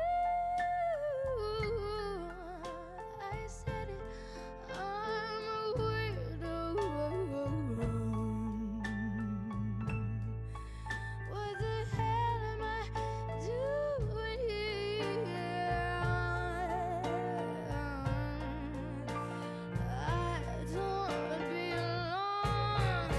I said it. I'm a weirdo. What the hell am I doing here? I don't belong.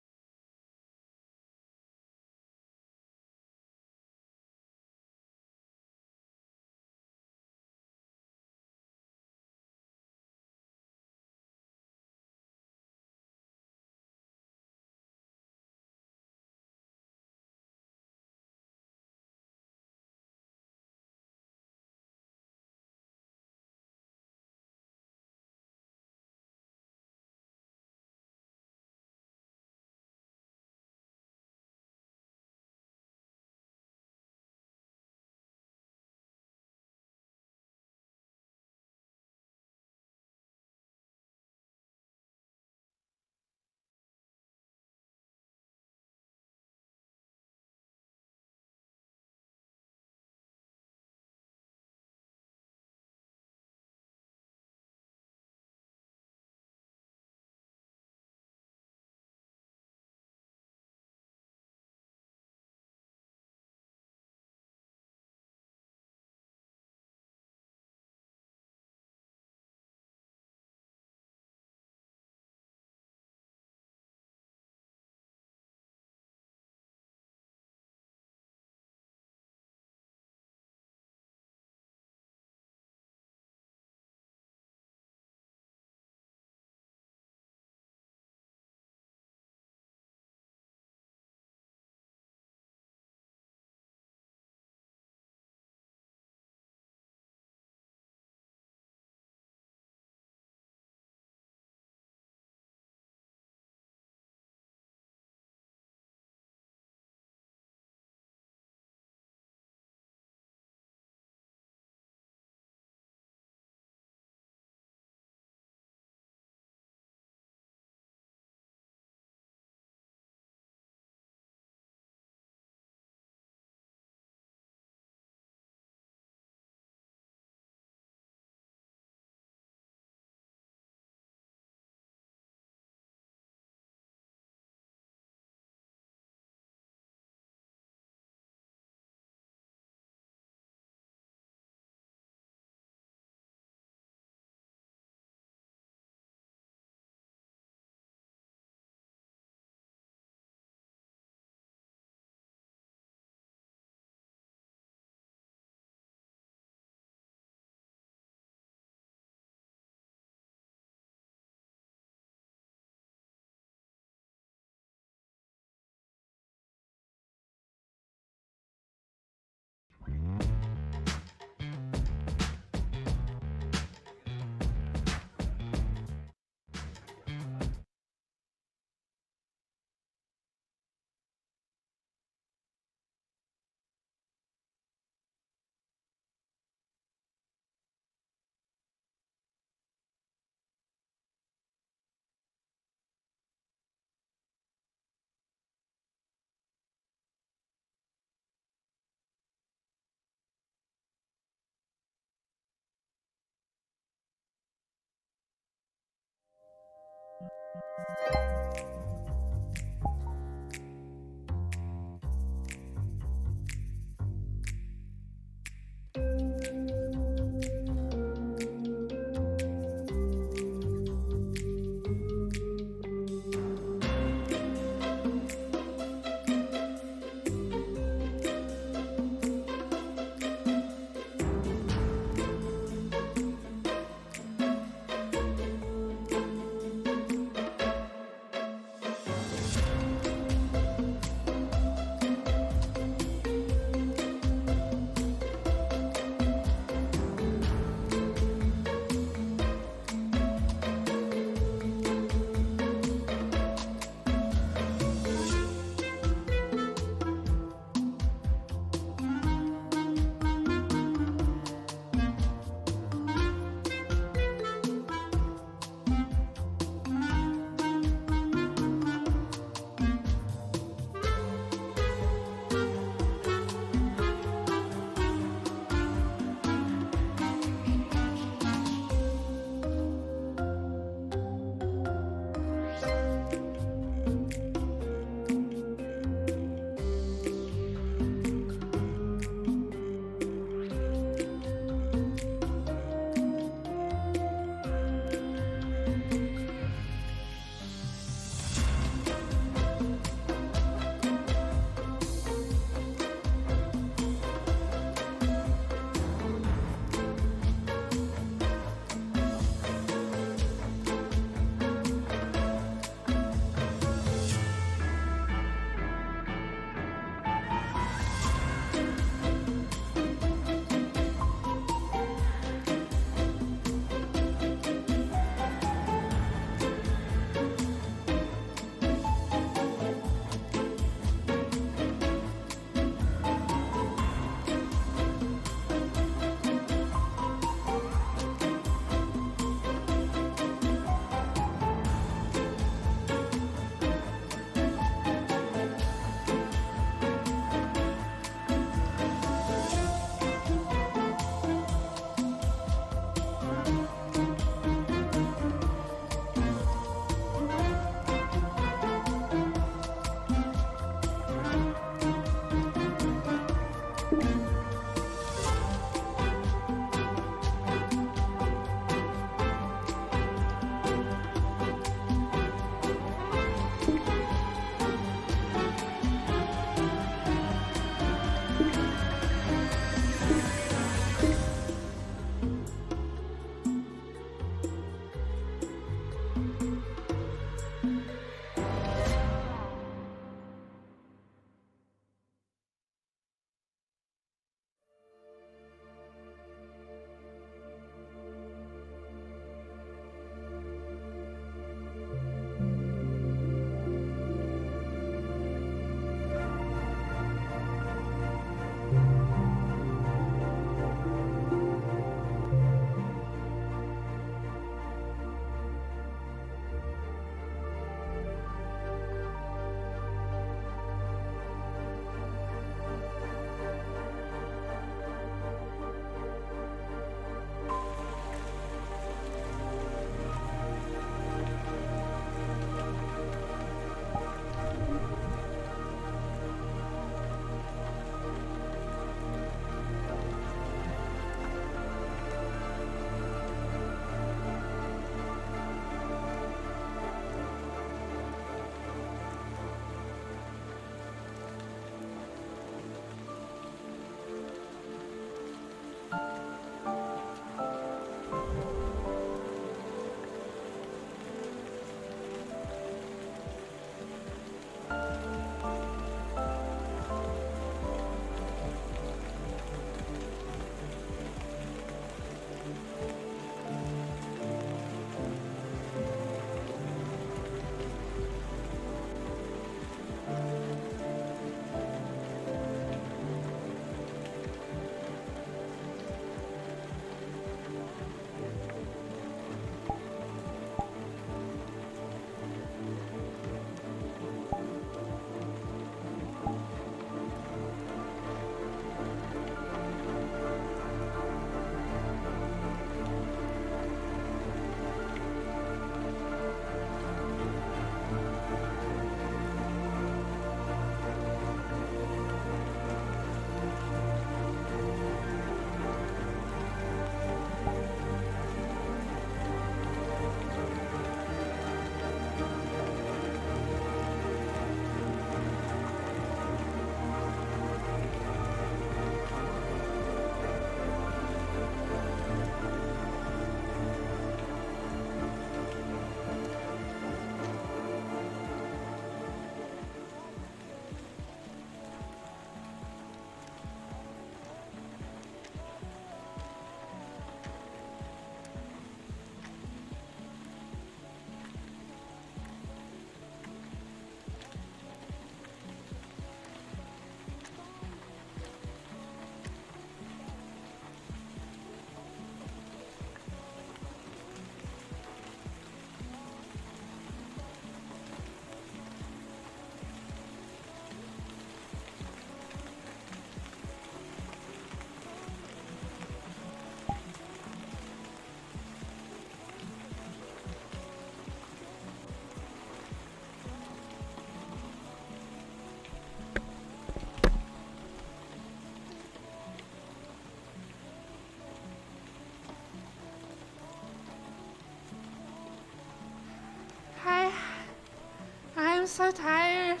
I'm so tired,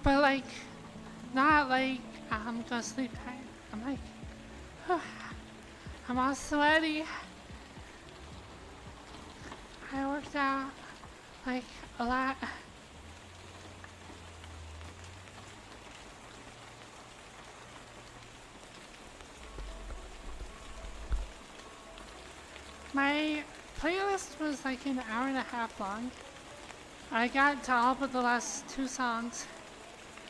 but like, not like I'm gonna sleep tired. I'm like, I'm all sweaty. I worked out like a lot. My playlist was like an hour and a half long. I got to all but the last 2 songs.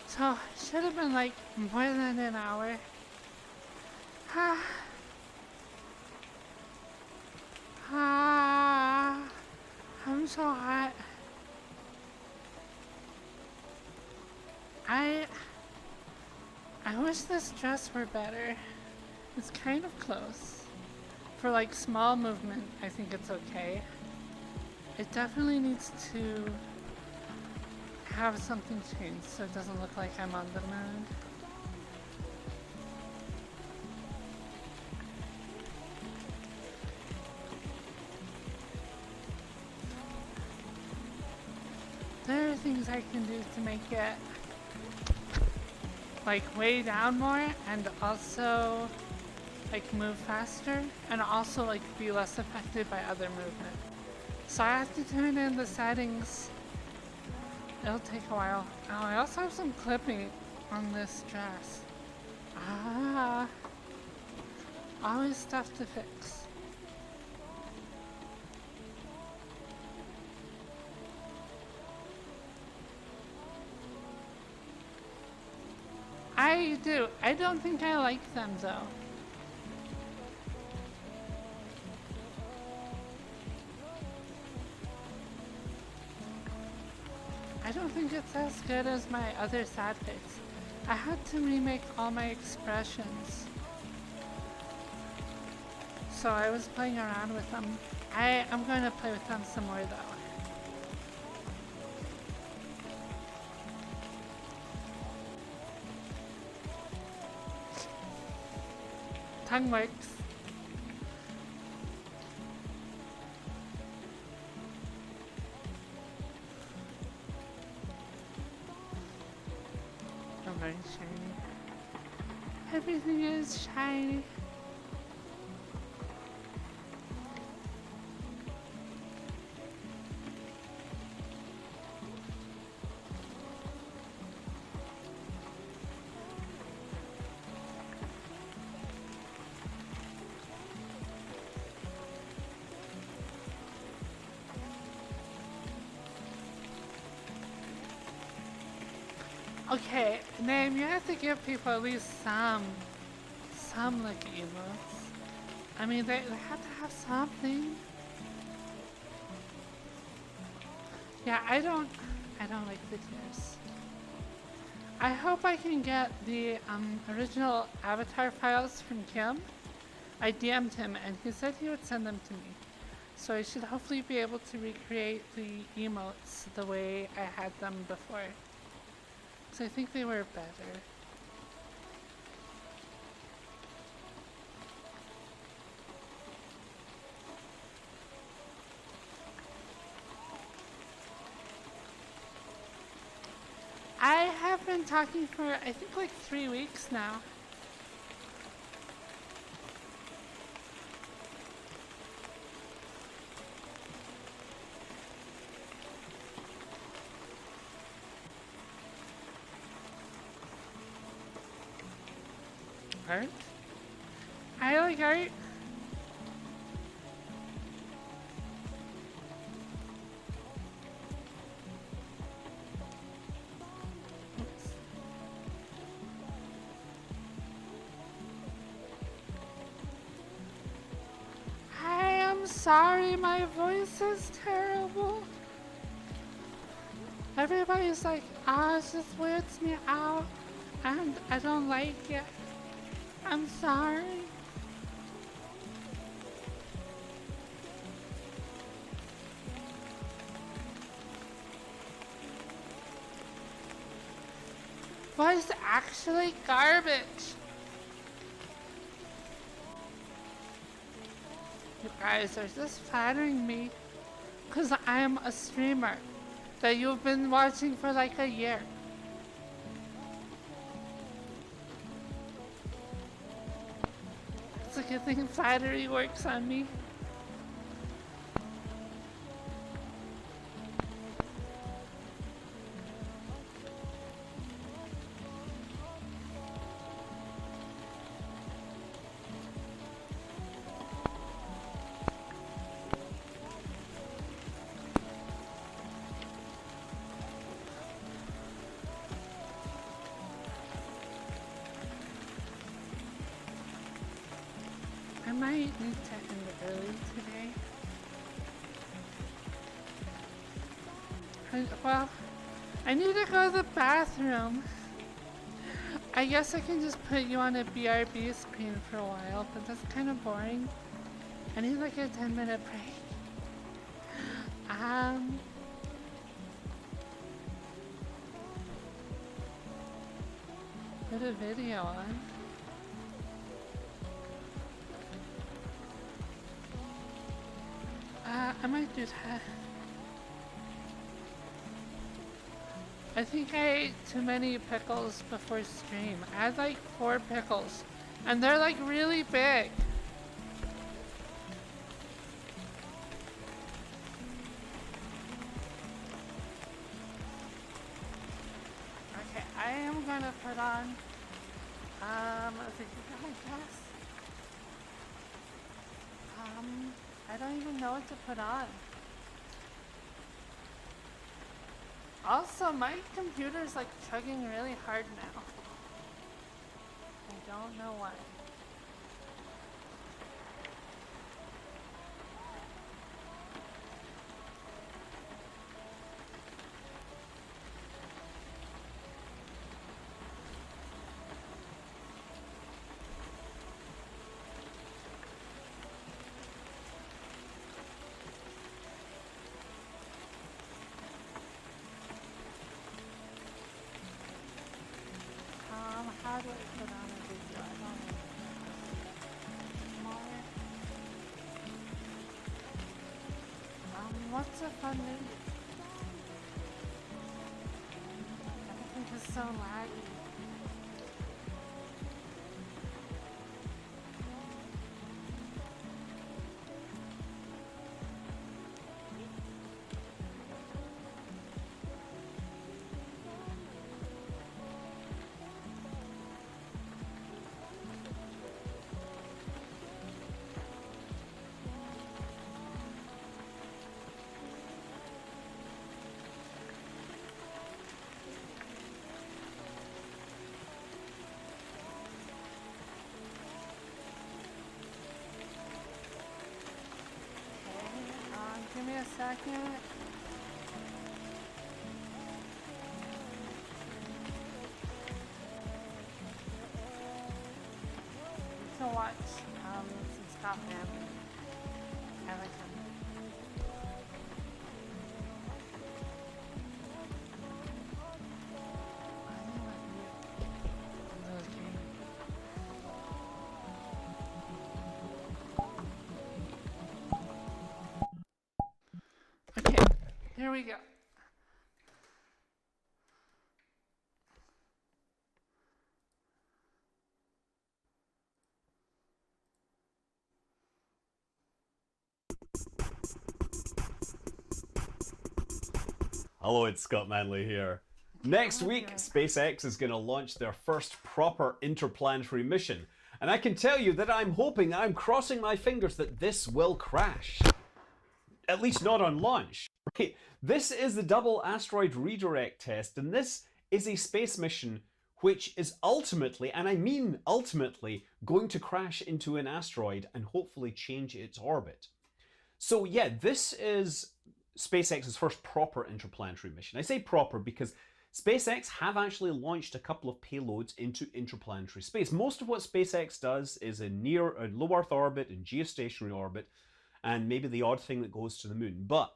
So it should have been like more than an hour. I'm so hot. I wish this dress were better. It's kind of close. For like small movement, I think it's okay. It definitely needs to have something changed so it doesn't look like I'm on the moon. There are things I can do to make it like way down more and also like move faster and also like be less affected by other movement. So I have to turn in the settings. It'll take a while. Oh, I also have some clipping on this dress. Always stuff to fix. I do. I don't think I like them though. I don't think it's as good as my other sad face. I had to remake all my expressions. So I was playing around with them. I'm going to play with them some more though. Tongue works. I'm very shiny. Everything is shiny. Okay, name, you have to give people at least some like emotes. I mean, they have to have something. Yeah, I don't like the tears. I hope I can get the original avatar files from Kim. I DM'd him and he said he would send them to me. So I should hopefully be able to recreate the emotes the way I had them before. So I think they were better. I have been talking for I think like 3 weeks now. Art? I like art. Oops. I am sorry, my voice is terrible. Everybody's like, it just weirds me out and I don't like it. I'm sorry. Voice actually garbage. You guys are just flattering me because I am a streamer that you've been watching for like a year. It's a good thing flattery works on me. might need to end early today. Well, I need to go to the bathroom. I guess I can just put you on a BRB screen for a while, but that's kind of boring. I need like a 10-minute break. Put a video on. I might do that. I think I ate too many pickles before stream. I had like 4 pickles, and they're like really big. Okay, I am gonna put on a video, I guess. I don't even know what to put on. Also, my computer's like chugging really hard now. I don't know why. How do I put on a video? I don't know. Smaller. What's a fun name? Everything is so laggy. Give me a second. To watch some Scotland. Everton. Okay, here we go. Hello, it's Scott Manley here. Next week, SpaceX is going to launch their first proper interplanetary mission. And I can tell you that I'm crossing my fingers that this will crash. At least not on launch. Right? This is the double asteroid redirect test, and this is a space mission which is ultimately, and I mean ultimately, going to crash into an asteroid and hopefully change its orbit. So yeah, this is SpaceX's first proper interplanetary mission. I say proper because SpaceX have actually launched a couple of payloads into interplanetary space. Most of what SpaceX does is in low Earth orbit and geostationary orbit, and maybe the odd thing that goes to the moon. But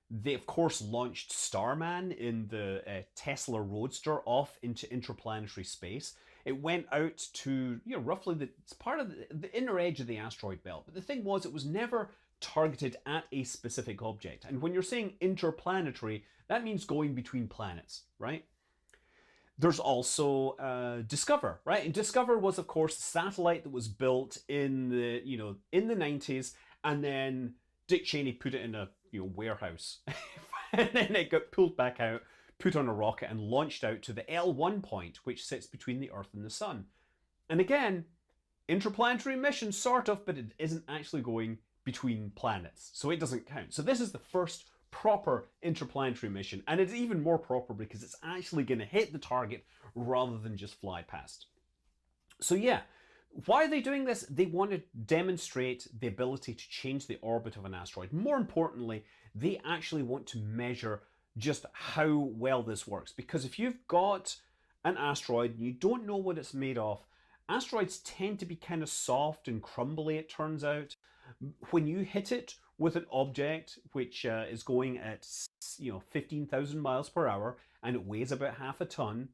they, of course, launched Starman in the Tesla Roadster off into interplanetary space. It went out to, roughly it's part of the inner edge of the asteroid belt. But the thing was, it was never targeted at a specific object. And when you're saying interplanetary, that means going between planets, right? There's also Discover, right? And Discover was, of course, a satellite that was built in the, in the 90s. And then Dick Cheney put it in a warehouse. And then it got pulled back out, put on a rocket, and launched out to the L1 point, which sits between the Earth and the Sun. And again, interplanetary mission, sort of, but it isn't actually going between planets. So it doesn't count. So this is the first proper interplanetary mission. And it's even more proper because it's actually going to hit the target rather than just fly past. So yeah. Why are they doing this? They want to demonstrate the ability to change the orbit of an asteroid. More importantly, they actually want to measure just how well this works. Because if you've got an asteroid and you don't know what it's made of, asteroids tend to be kind of soft and crumbly, it turns out. When you hit it with an object which is going at 15,000 miles per hour and it weighs about half a ton,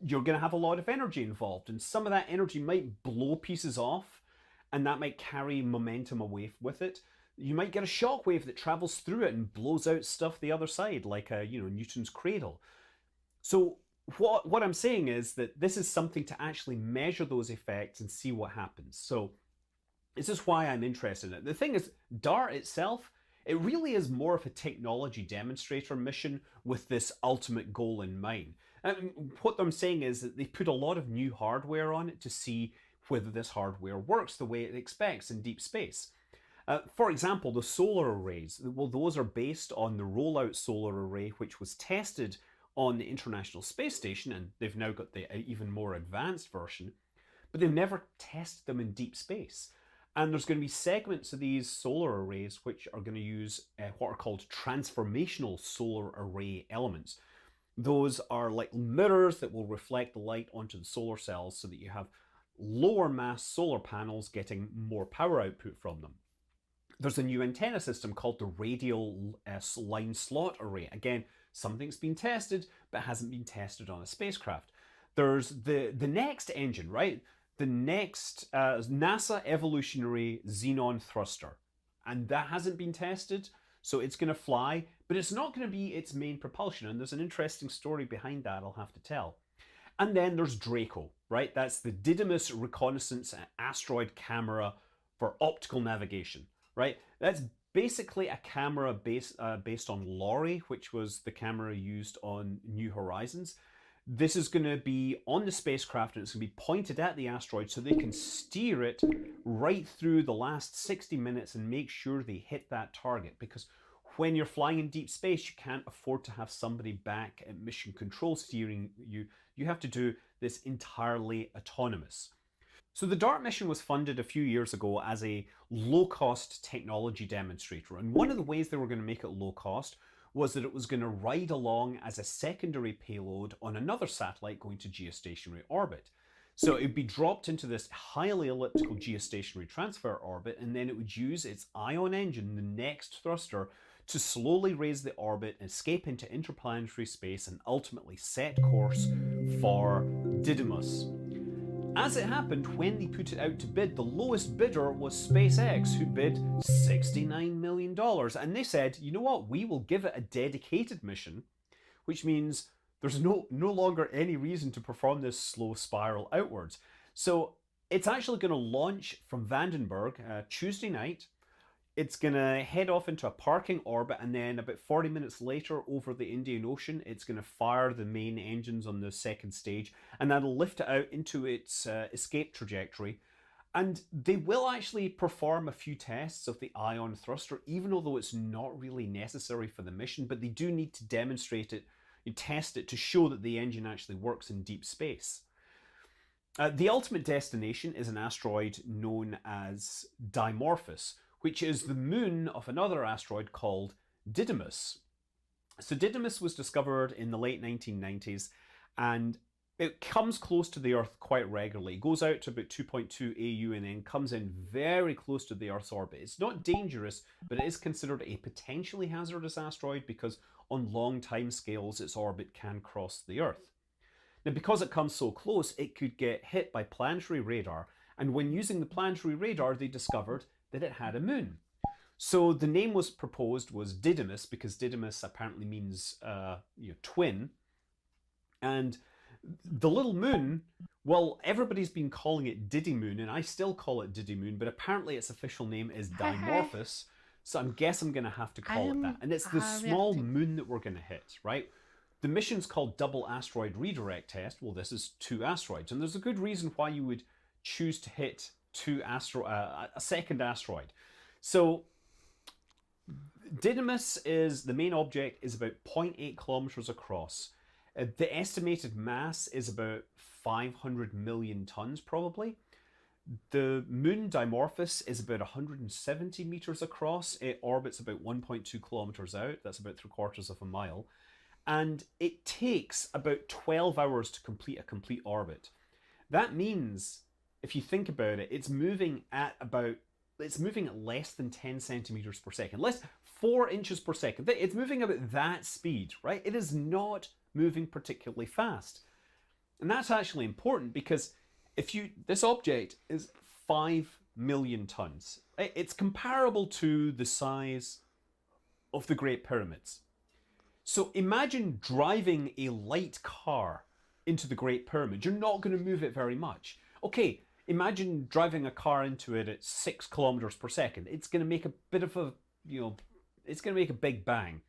you're going to have a lot of energy involved, and some of that energy might blow pieces off, and that might carry momentum away with it. You might get a shock wave that travels through it and blows out stuff the other side, like Newton's cradle. So what I'm saying is that this is something to actually measure those effects and see what happens. So this is why I'm interested in it. The thing is, DART itself, it really is more of a technology demonstrator mission with this ultimate goal in mind. And what I'm saying is that they put a lot of new hardware on it to see whether this hardware works the way it expects in deep space. For example, the solar arrays, well, those are based on the rollout solar array, which was tested on the International Space Station, and they've now got the even more advanced version, but they've never tested them in deep space. And there's going to be segments of these solar arrays which are going to use what are called transformational solar array elements. Those are like mirrors that will reflect the light onto the solar cells so that you have lower mass solar panels getting more power output from them. There's a new antenna system called the radial line slot array. Again, something's been tested but hasn't been tested on a spacecraft. There's the next engine, right? The next NASA evolutionary xenon thruster. And that hasn't been tested, so it's going to fly, but it's not going to be its main propulsion. And there's an interesting story behind that I'll have to tell. And then there's Draco, right? That's the Didymus Reconnaissance Asteroid Camera for optical navigation, right? That's basically a camera based on LORRI, which was the camera used on New Horizons. This is going to be on the spacecraft and it's going to be pointed at the asteroid so they can steer it right through the last 60 minutes and make sure they hit that target. Because when you're flying in deep space, you can't afford to have somebody back at mission control steering you. You have to do this entirely autonomous. So the DART mission was funded a few years ago as a low-cost technology demonstrator. And one of the ways they were going to make it low-cost was that it was going to ride along as a secondary payload on another satellite going to geostationary orbit. So it would be dropped into this highly elliptical geostationary transfer orbit, and then it would use its ion engine, the next thruster, to slowly raise the orbit, escape into interplanetary space, and ultimately set course for Didymus. As it happened, when they put it out to bid, the lowest bidder was SpaceX, who bid $69 million. And they said, you know what, we will give it a dedicated mission, which means there's no longer any reason to perform this slow spiral outwards. So it's actually going to launch from Vandenberg Tuesday night. It's going to head off into a parking orbit, and then about 40 minutes later over the Indian Ocean, it's going to fire the main engines on the second stage, and that'll lift it out into its escape trajectory. And they will actually perform a few tests of the ion thruster, even although it's not really necessary for the mission, but they do need to demonstrate it, test it to show that the engine actually works in deep space. The ultimate destination is an asteroid known as Dimorphos, which is the moon of another asteroid called Didymus. So Didymus was discovered in the late 1990s, and it comes close to the Earth quite regularly. It goes out to about 2.2 AU and then comes in very close to the Earth's orbit. It's not dangerous, but it is considered a potentially hazardous asteroid because on long time scales its orbit can cross the Earth. Now, because it comes so close, it could get hit by planetary radar, and when using the planetary radar, they discovered that it had a moon. So the name was proposed was Didymus, because Didymus apparently means twin. And the little moon, well, everybody's been calling it Didymoon, and I still call it Didymoon, but apparently its official name is Dimorphos. So I guess I'm going to have to call it that. And it's the small moon that we're going to hit, right? The mission's called Double Asteroid Redirect Test. Well, this is 2 asteroids, and there's a good reason why you would choose to hit a second asteroid. So Didymus is the main object is about 0.8 kilometers across. The estimated mass is about 500 million tons probably. The moon Dimorphos is about 170 meters across. It orbits about 1.2 kilometers out. That's about 3/4 of a mile. And it takes about 12 hours to complete a complete orbit. That means, if you think about it, it's moving at less than 10 centimeters per second, less 4 inches per second. It's moving about that speed, right? It is not moving particularly fast. And that's actually important because this object is 5 million tons. It's comparable to the size of the Great Pyramids. So imagine driving a light car into the Great Pyramid. You're not going to move it very much. Okay, imagine driving a car into it at 6 kilometers per second. It's going to make a bit of a, it's going to make a big bang.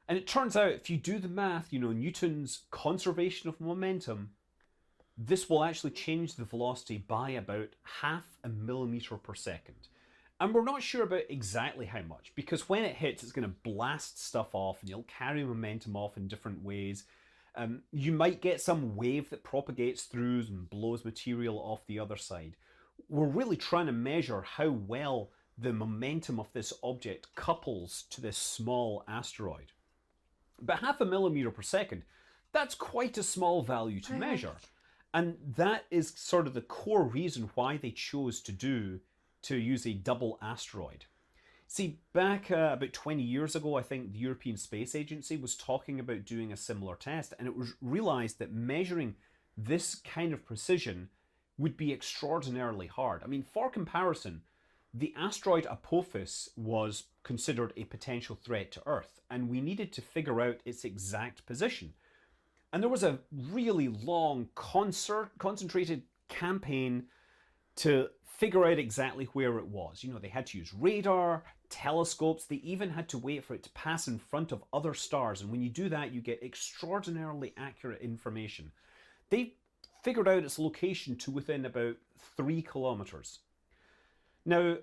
And it turns out, if you do the math, Newton's conservation of momentum, this will actually change the velocity by about 0.5 millimeter per second. And we're not sure about exactly how much, because when it hits, it's going to blast stuff off and you'll carry momentum off in different ways. You might get some wave that propagates through and blows material off the other side. We're really trying to measure how well the momentum of this object couples to this small asteroid. But 0.5 millimeter per second, that's quite a small value to measure. And that is sort of the core reason why they chose to use a double asteroid. See, back about 20 years ago, I think the European Space Agency was talking about doing a similar test, and it was realized that measuring this kind of precision would be extraordinarily hard. I mean, for comparison, the asteroid Apophis was considered a potential threat to Earth, and we needed to figure out its exact position. And there was a really long, concentrated campaign to figure out exactly where it was. They had to use radar, telescopes, they even had to wait for it to pass in front of other stars. And when you do that, you get extraordinarily accurate information. They figured out its location to within about 3 kilometers. Now,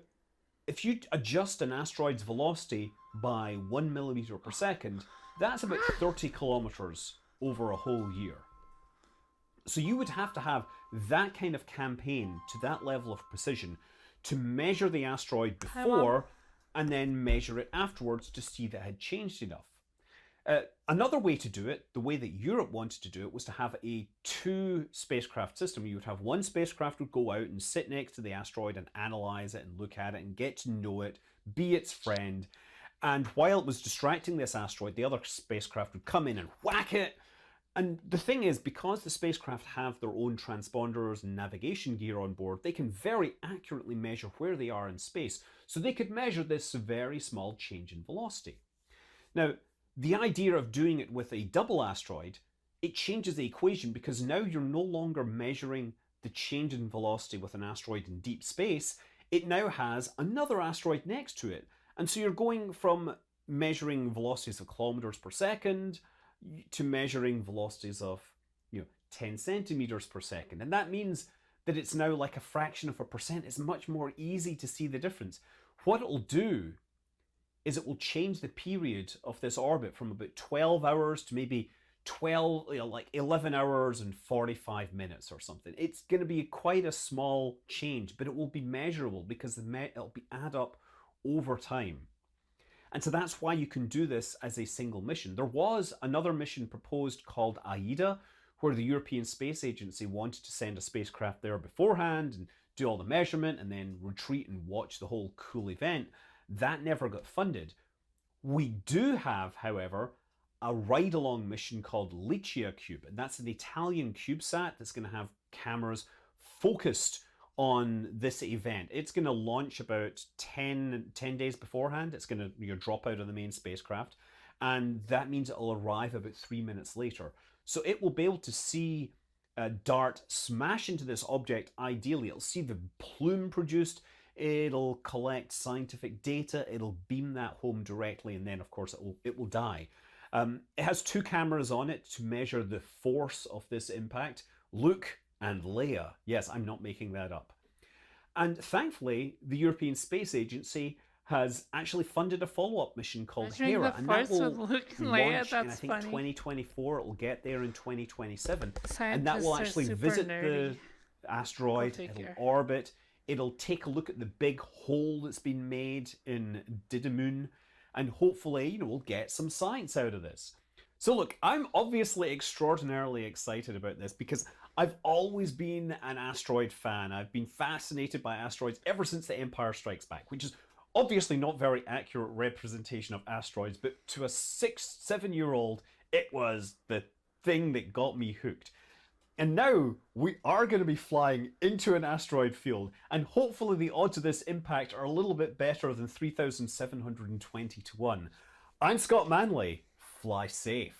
if you adjust an asteroid's velocity by 1 millimeter per second, that's about 30 kilometers over a whole year. So you would have to have that kind of campaign to that level of precision to measure the asteroid before and then measure it afterwards to see that it had changed enough. Another way to do it, the way that Europe wanted to do it, was to have a 2 spacecraft system. You would have one spacecraft would go out and sit next to the asteroid and analyze it and look at it and get to know it, be its friend. And while it was distracting this asteroid, the other spacecraft would come in and whack it. And the thing is, because the spacecraft have their own transponders and navigation gear on board, they can very accurately measure where they are in space. So they could measure this very small change in velocity. Now, the idea of doing it with a double asteroid, it changes the equation because now you're no longer measuring the change in velocity with an asteroid in deep space. It now has another asteroid next to it. And so you're going from measuring velocities of kilometers per second to measuring velocities of 10 centimeters per second. And that means that it's now like a fraction of a percent. It's much more easy to see the difference. What it'll do is it will change the period of this orbit from about 12 hours to maybe 11 hours and 45 minutes or something. It's going to be quite a small change, but it will be measurable because it'll be add up over time. And so that's why you can do this as a single mission. There was another mission proposed called AIDA, where the European Space Agency wanted to send a spacecraft there beforehand and do all the measurement and then retreat and watch the whole cool event. That never got funded. We do have, however, a ride-along mission called Licia Cube, and that's an Italian CubeSat that's going to have cameras focused on this event. It's going to launch about 10 days beforehand. It's going to drop out of the main spacecraft, and that means it'll arrive about 3 minutes later. So it will be able to see a dart smash into this object. Ideally, it'll see the plume produced, it'll collect scientific data, it'll beam that home directly, and then of course it will die. It has 2 cameras on it to measure the force of this impact. Luke and Leia. Yes, I'm not making that up. And thankfully, the European Space Agency has actually funded a follow-up mission called Hera, and that will launch in, I think, 2024. It will get there in 2027, and that will actually visit asteroid, Go figure. it'll orbit, it'll take a look at the big hole that's been made in Didymoon, and hopefully, you know, we'll get some science out of this. So look, I'm obviously extraordinarily excited about this because I've always been an asteroid fan. I've been fascinated by asteroids ever since The Empire Strikes Back, which is obviously not very accurate representation of asteroids, but to a 6-7-year-old, it was the thing that got me hooked. And now we are going to be flying into an asteroid field, and hopefully the odds of this impact are a little bit better than 3,720 to 1. I'm Scott Manley. Fly safe.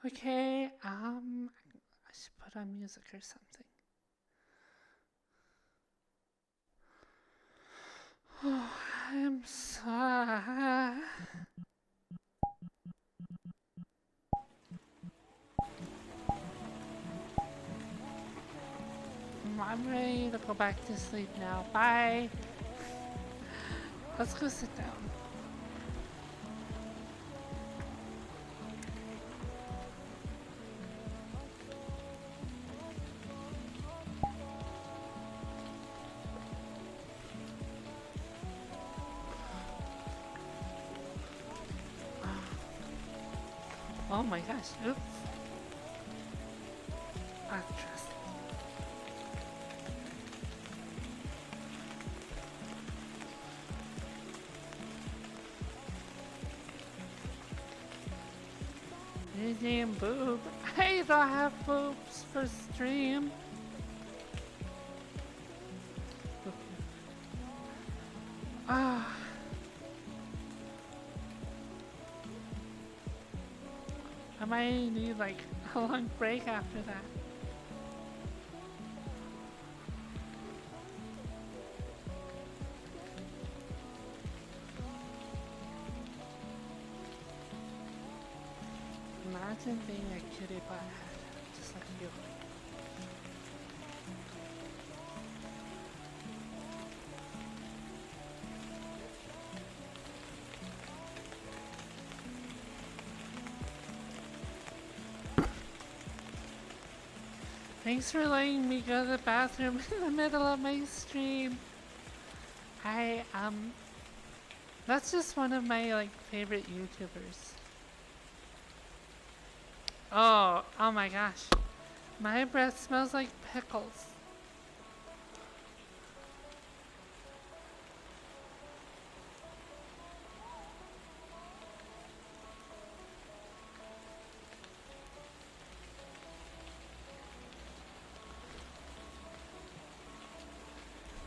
Okay, I should put on music or something. Oh, I'm sorry. I'm ready to go back to sleep now. Bye. Let's go sit down. Oh my gosh, oops. Actress. Museum boob. I don't have boobs for stream. Ah. I might need like a long break after that. Imagine being a cutie butthead, just like you. Thanks for letting me go to the bathroom in the middle of my stream. That's just one of my like favorite YouTubers. Oh my gosh. My breath smells like pickles.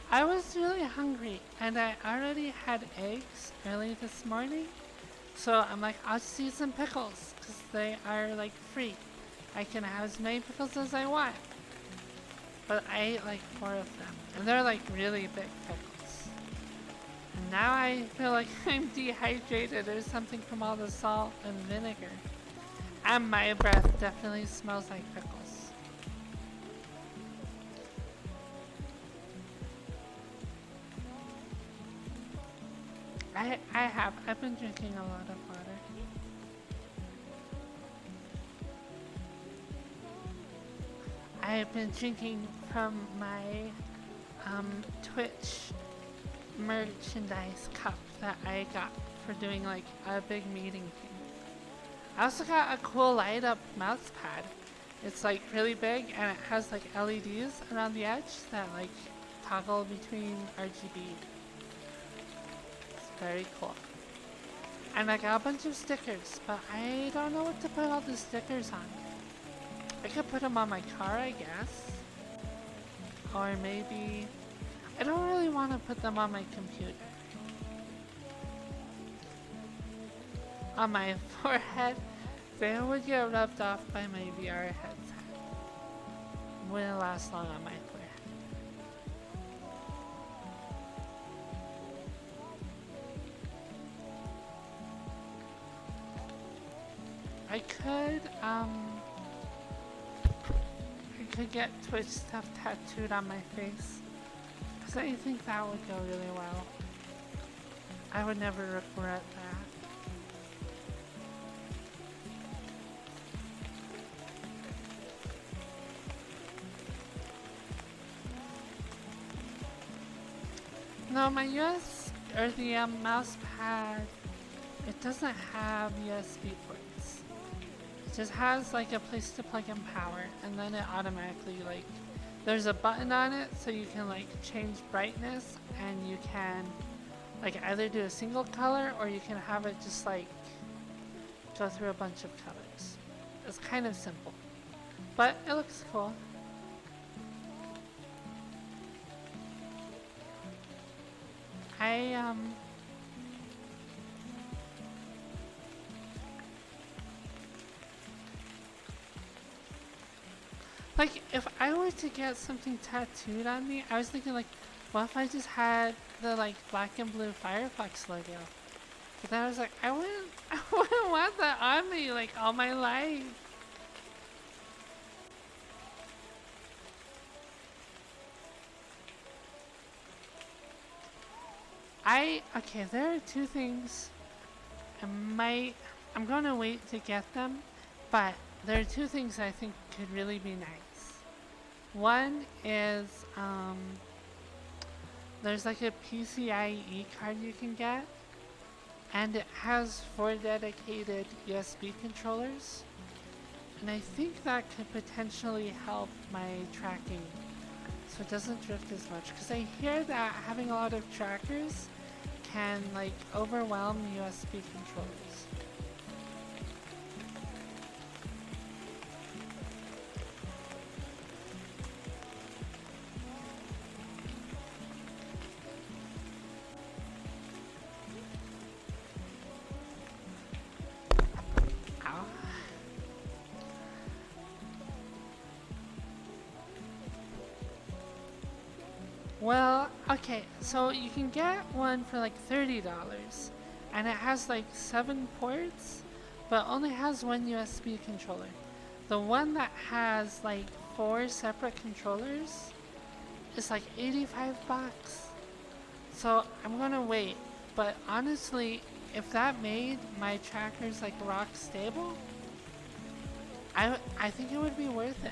I was really hungry and I already had eggs early this morning. So I'm like, I'll just eat some pickles because they are like free. I can have as many pickles as I want. But I ate like 4 of them and they're like really big pickles. And now I feel like I'm dehydrated or something from all the salt and vinegar. And my breath definitely smells like pickles. I've been drinking a lot of water. I've been drinking from my Twitch merchandise cup that I got for doing like a big meeting thing. I also got a cool light up mouse pad. It's like really big and it has like LEDs around the edge that like toggle between RGB. Very cool. And I got a bunch of stickers, but I don't know what to put all the stickers on. I could put them on my car, I guess. Or maybe... I don't really want to put them on my computer. On my forehead, they would get rubbed off by my VR headset. Wouldn't last long on my forehead. I could get Twitch stuff tattooed on my face. Because I think that would go really well. I would never regret that. No, my US or the mouse pad, it doesn't have USB ports. It just has like a place to plug in power, and then it automatically like there's a button on it so you can like change brightness, and you can like either do a single color or you can have it just like go through a bunch of colors. It's kind of simple, but it looks cool. Like, if I were to get something tattooed on me, I was thinking like, what if I just had the like black and blue Firefox logo? But then I was like, I wouldn't want that on me like all my life. Okay, there are two things. I'm gonna wait to get them, but there are two things I think could really be nice. One is, there's like a PCIe card you can get, and it has 4 dedicated USB controllers, and I think that could potentially help my tracking so it doesn't drift as much, because I hear that having a lot of trackers can like overwhelm USB controllers. Well, okay, so you can get one for like $30, and it has like 7 ports, but only has one USB controller. The one that has like 4 separate controllers is like 85 bucks. So I'm gonna wait, but honestly, if that made my trackers like rock stable, I think it would be worth it.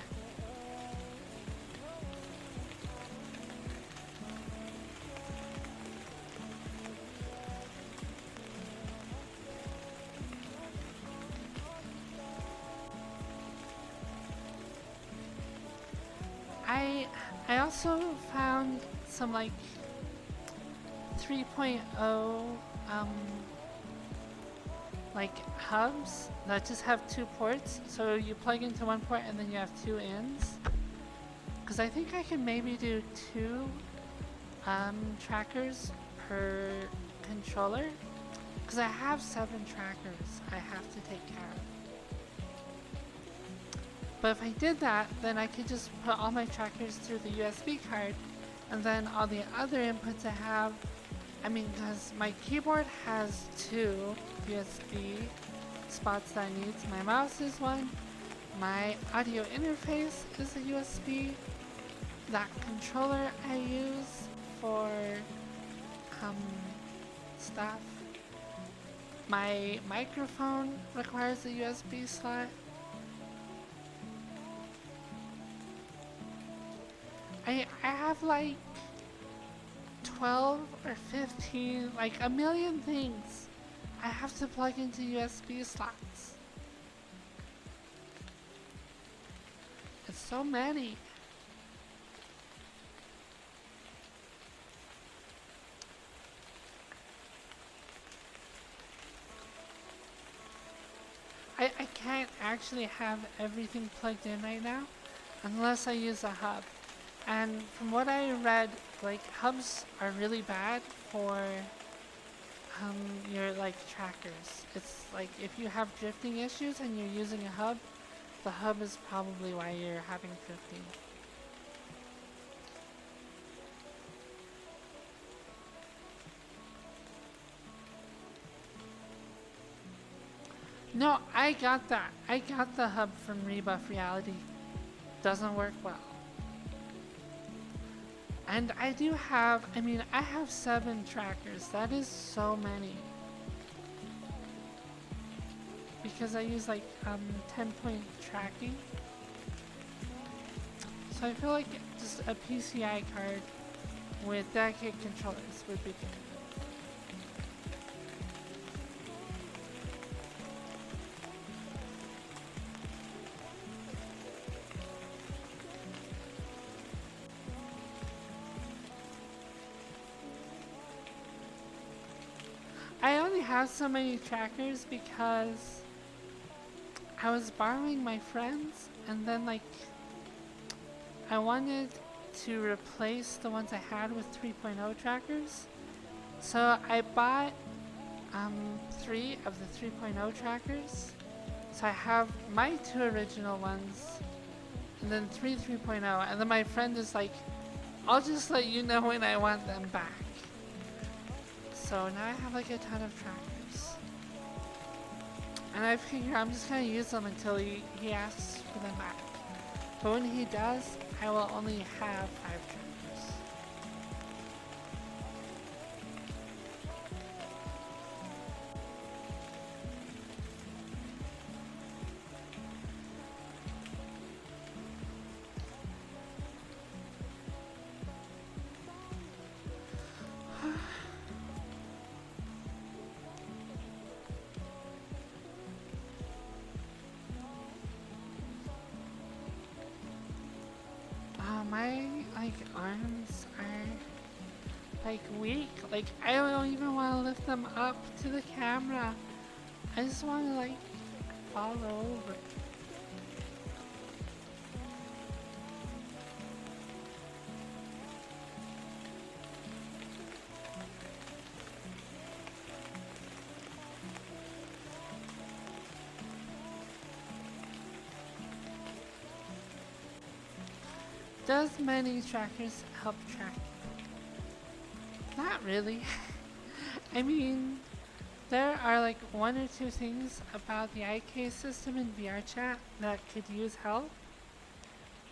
I also found some like 3.0 like hubs that just have 2 ports, so you plug into one port and then you have 2 ends. Because I think I can maybe do 2 trackers per controller, because I have 7 trackers I have to take care of. But if I did that, then I could just put all my trackers through the USB card, and then all the other inputs I have, I mean, because my keyboard has 2 USB spots that it needs. My mouse is one, my audio interface is a USB, that controller I use for stuff, my microphone requires a USB slot. I have like 12 or 15, like a million things I have to plug into USB slots. It's so many. I can't actually have everything plugged in right now unless I use a hub. And from what I read, like hubs are really bad for your like trackers. It's like if you have drifting issues and you're using a hub, the hub is probably why you're having drifting. No, I got that. I got the hub from Rebuff Reality. Doesn't work well. And I do have, I mean, I have 7 trackers. That is so many. Because I use like 10-point tracking. So I feel like just a PCI card with dedicated controllers would be good. I only have so many trackers because I was borrowing my friends, and then like I wanted to replace the ones I had with 3.0 trackers. So I bought 3 of the 3.0 trackers. So I have my 2 original ones and then 3 3.0, and then my friend is like, I'll just let you know when I want them back. So now I have like a ton of trackers. And I figure I'm just gonna use them until he asks for them back. But when he does, I will only have 5 trackers. My like arms are like weak. Like I don't even want to lift them up to the camera. I just want to like fall over. Does many trackers help track? Not really. I mean, there are like 1 or 2 things about the IK system in VRChat that could use help,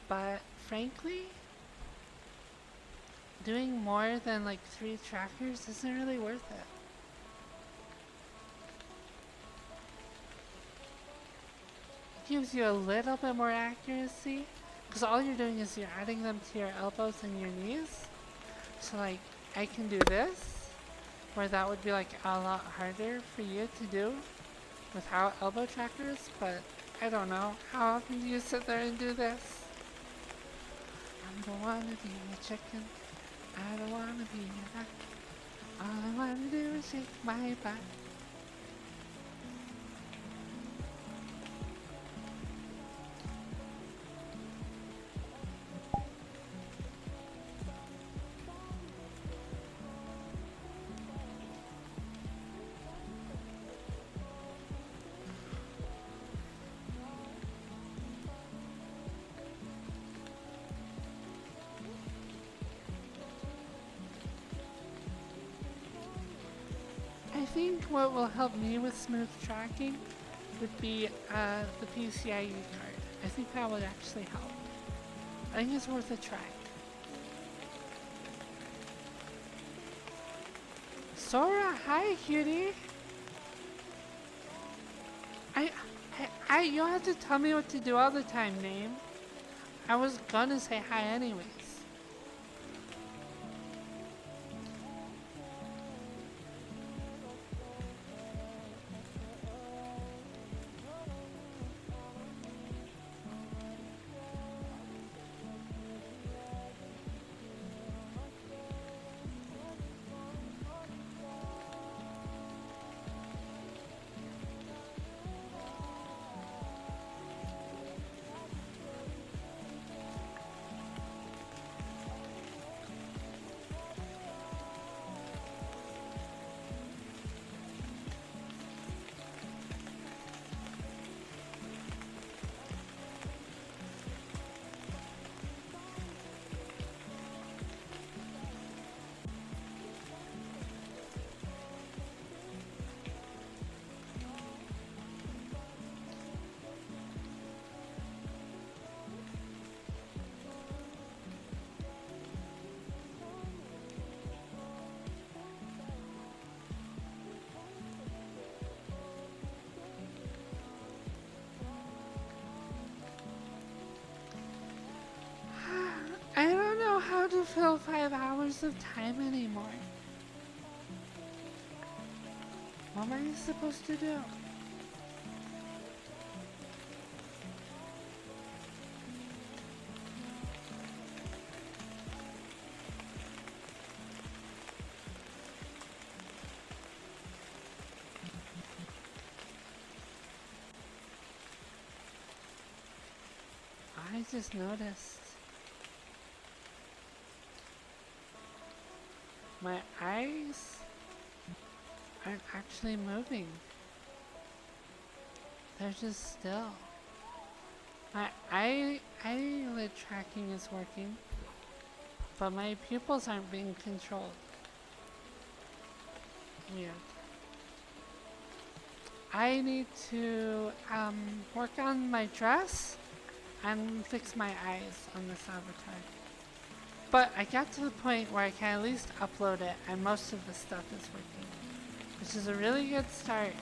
but frankly, doing more than like 3 trackers isn't really worth it. Gives you a little bit more accuracy, because all you're doing is you're adding them to your elbows and your knees. So like, I can do this, where that would be like a lot harder for you to do without elbow trackers, but I don't know. How often do you sit there and do this? I don't want to be a chicken. I don't want to be a duck. All I want to do is shake my butt. I think what will help me with smooth tracking would be the PCIe card. I think that would actually help. I think it's worth a try. Sora, hi cutie! You don't have to tell me what to do all the time, name. I was gonna say hi anyways. don't feel 5 hours of time anymore. What am I supposed to do? I just noticed my eyes aren't actually moving. They're just still. My eyelid tracking is working, but my pupils aren't being controlled. Weird. I need to work on my dress and fix my eyes on this avatar. But I got to the point where I can at least upload it and most of the stuff is working, which is a really good start.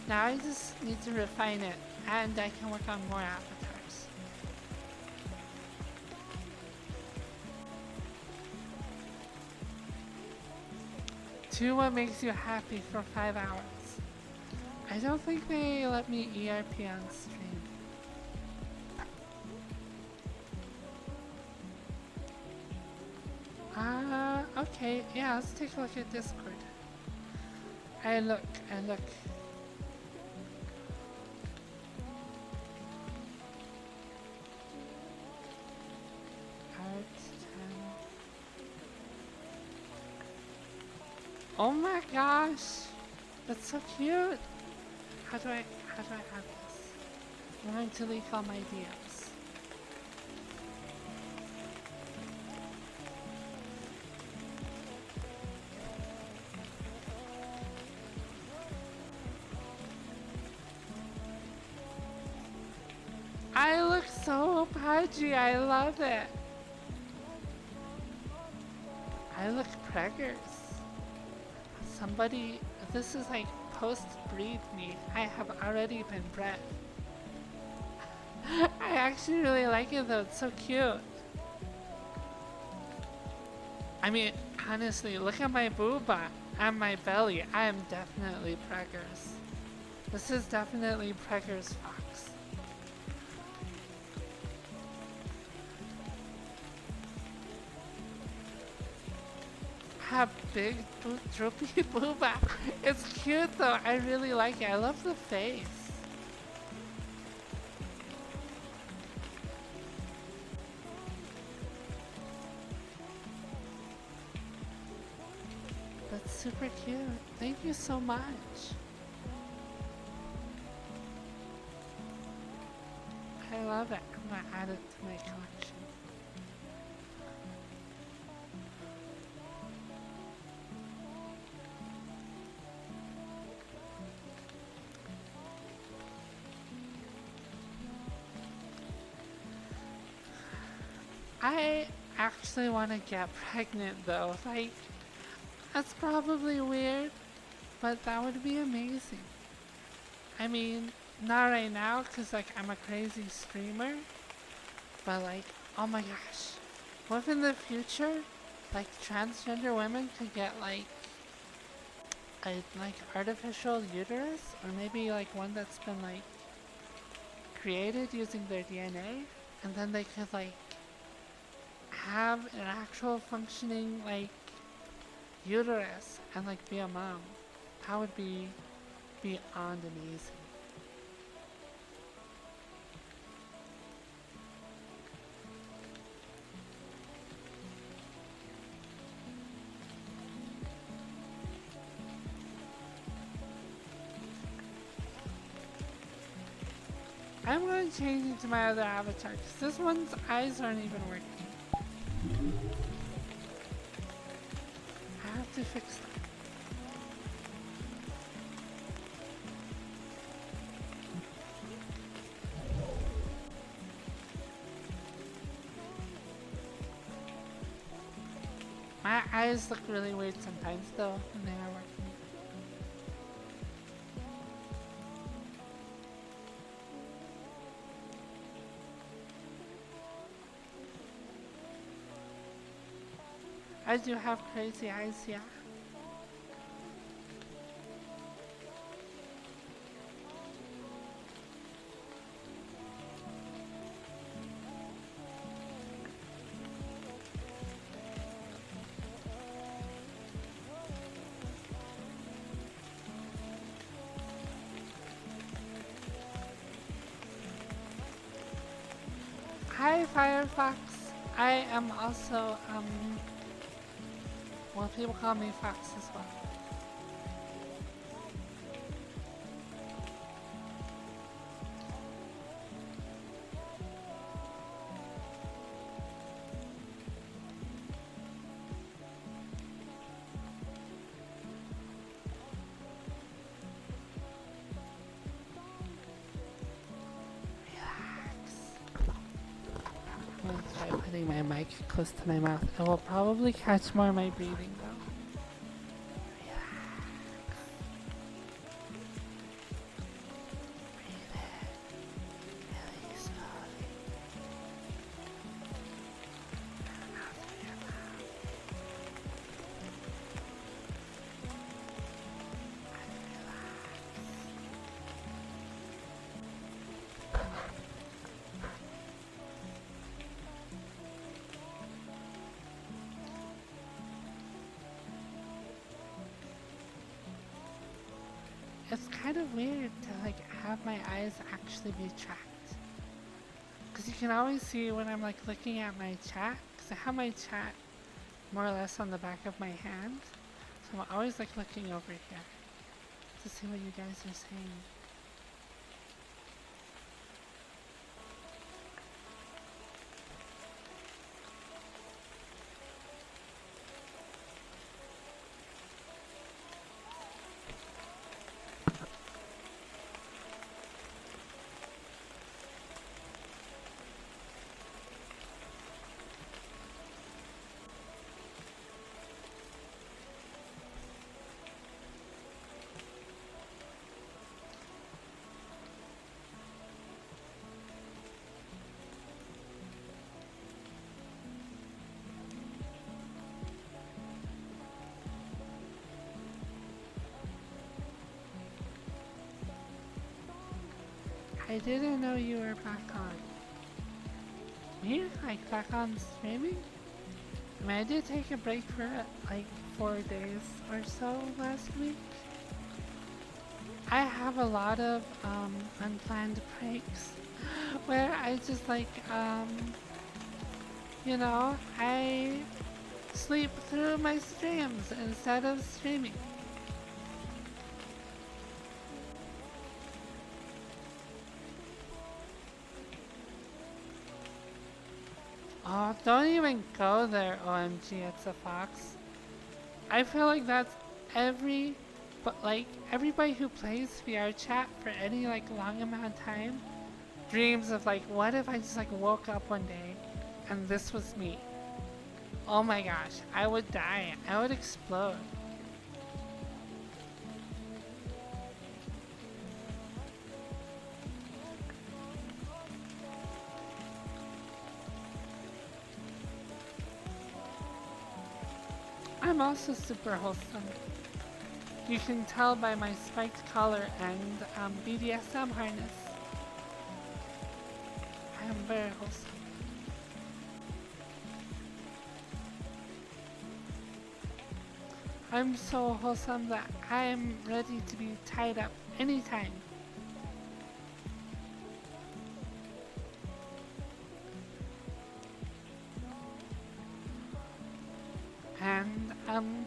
Now I just need to refine it and I can work on more avatars. Do what makes you happy for 5 hours. I don't think they let me ERP on stream. Okay, yeah, let's take a look at Discord. I look. Art 10. Oh my gosh! That's so cute! How do I have this? I'm going to leak all my DMs. I look so pudgy, I love it. I look preggers. Somebody, this is like post-breed me. I have already been bred. I actually really like it though, it's so cute. I mean, honestly, look at my booba and my belly. I am definitely preggers. This is definitely preggers fox. Have big droopy booba. It's cute though. I really like it. I love the face. That's super cute. Thank you so much. I love it. I'm gonna add it to my collection. I actually want to get pregnant though, like, that's probably weird, but that would be amazing. I mean, not right now, cause like I'm a crazy streamer, but like, oh my gosh, what if in the future, like transgender women could get like a artificial uterus, or maybe like one that's been like created using their DNA, and then they could like have an actual functioning like uterus and like be a mom. That would be beyond amazing. I'm going to change it to my other avatar because this one's eyes aren't even working. I have to fix that. My eyes look really weird sometimes though when they are working. I do have crazy eyes, yeah. Hi Firefox. I am also, well, people call me Fox as well. I'm gonna try putting my mic close to my mouth. It will probably catch more of my breathing though. It's kind of weird to like have my eyes actually be tracked. Because you can always see when I'm like looking at my chat, because I have my chat more or less on the back of my hand. So I'm always like looking over here to see what you guys are saying. I didn't know you were back on. Me? Like back on streaming? I mean, I did take a break for like 4 days or so last week. I have a lot of unplanned breaks where I just like, you know, I sleep through my streams instead of streaming. Oh, don't even go there, OMG, it's a fox. I feel like that's everybody who plays VR chat for any like long amount of time dreams of like, what if I just like woke up one day and this was me? Oh my gosh, I would die. I would explode. I'm also super wholesome. You can tell by my spiked collar and BDSM harness. I am very wholesome. I'm so wholesome that I am ready to be tied up anytime. And I'm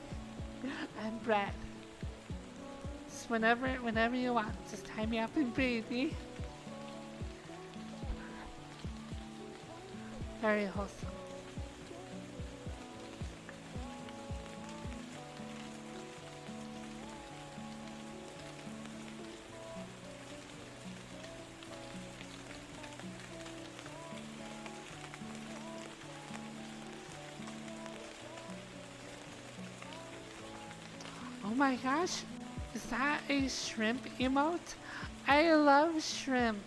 Brad. Just whenever you want, just tie me up and breathe me. Very wholesome. Oh my gosh, is that a shrimp emote? I love shrimp.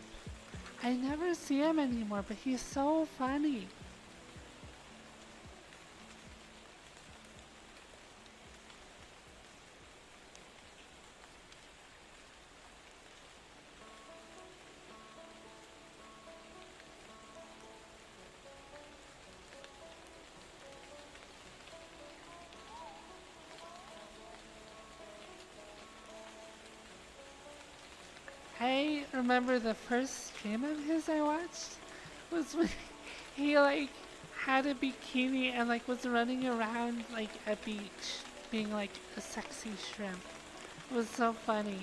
I never see him anymore, but he's so funny. remember the first stream of his I watched was when he like had a bikini and like was running around like a beach being like a sexy shrimp. It was so funny.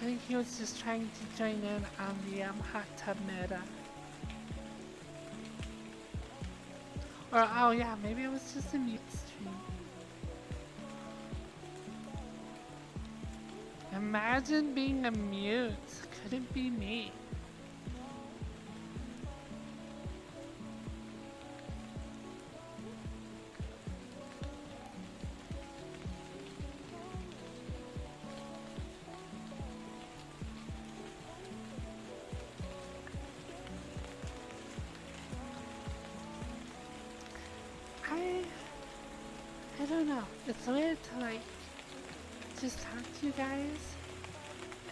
I think he was just trying to join in on the hot tub meta. Or, oh yeah, maybe it was just a mute stream. Imagine being a mute. Couldn't be me. I don't know. It's weird to like just talk to you guys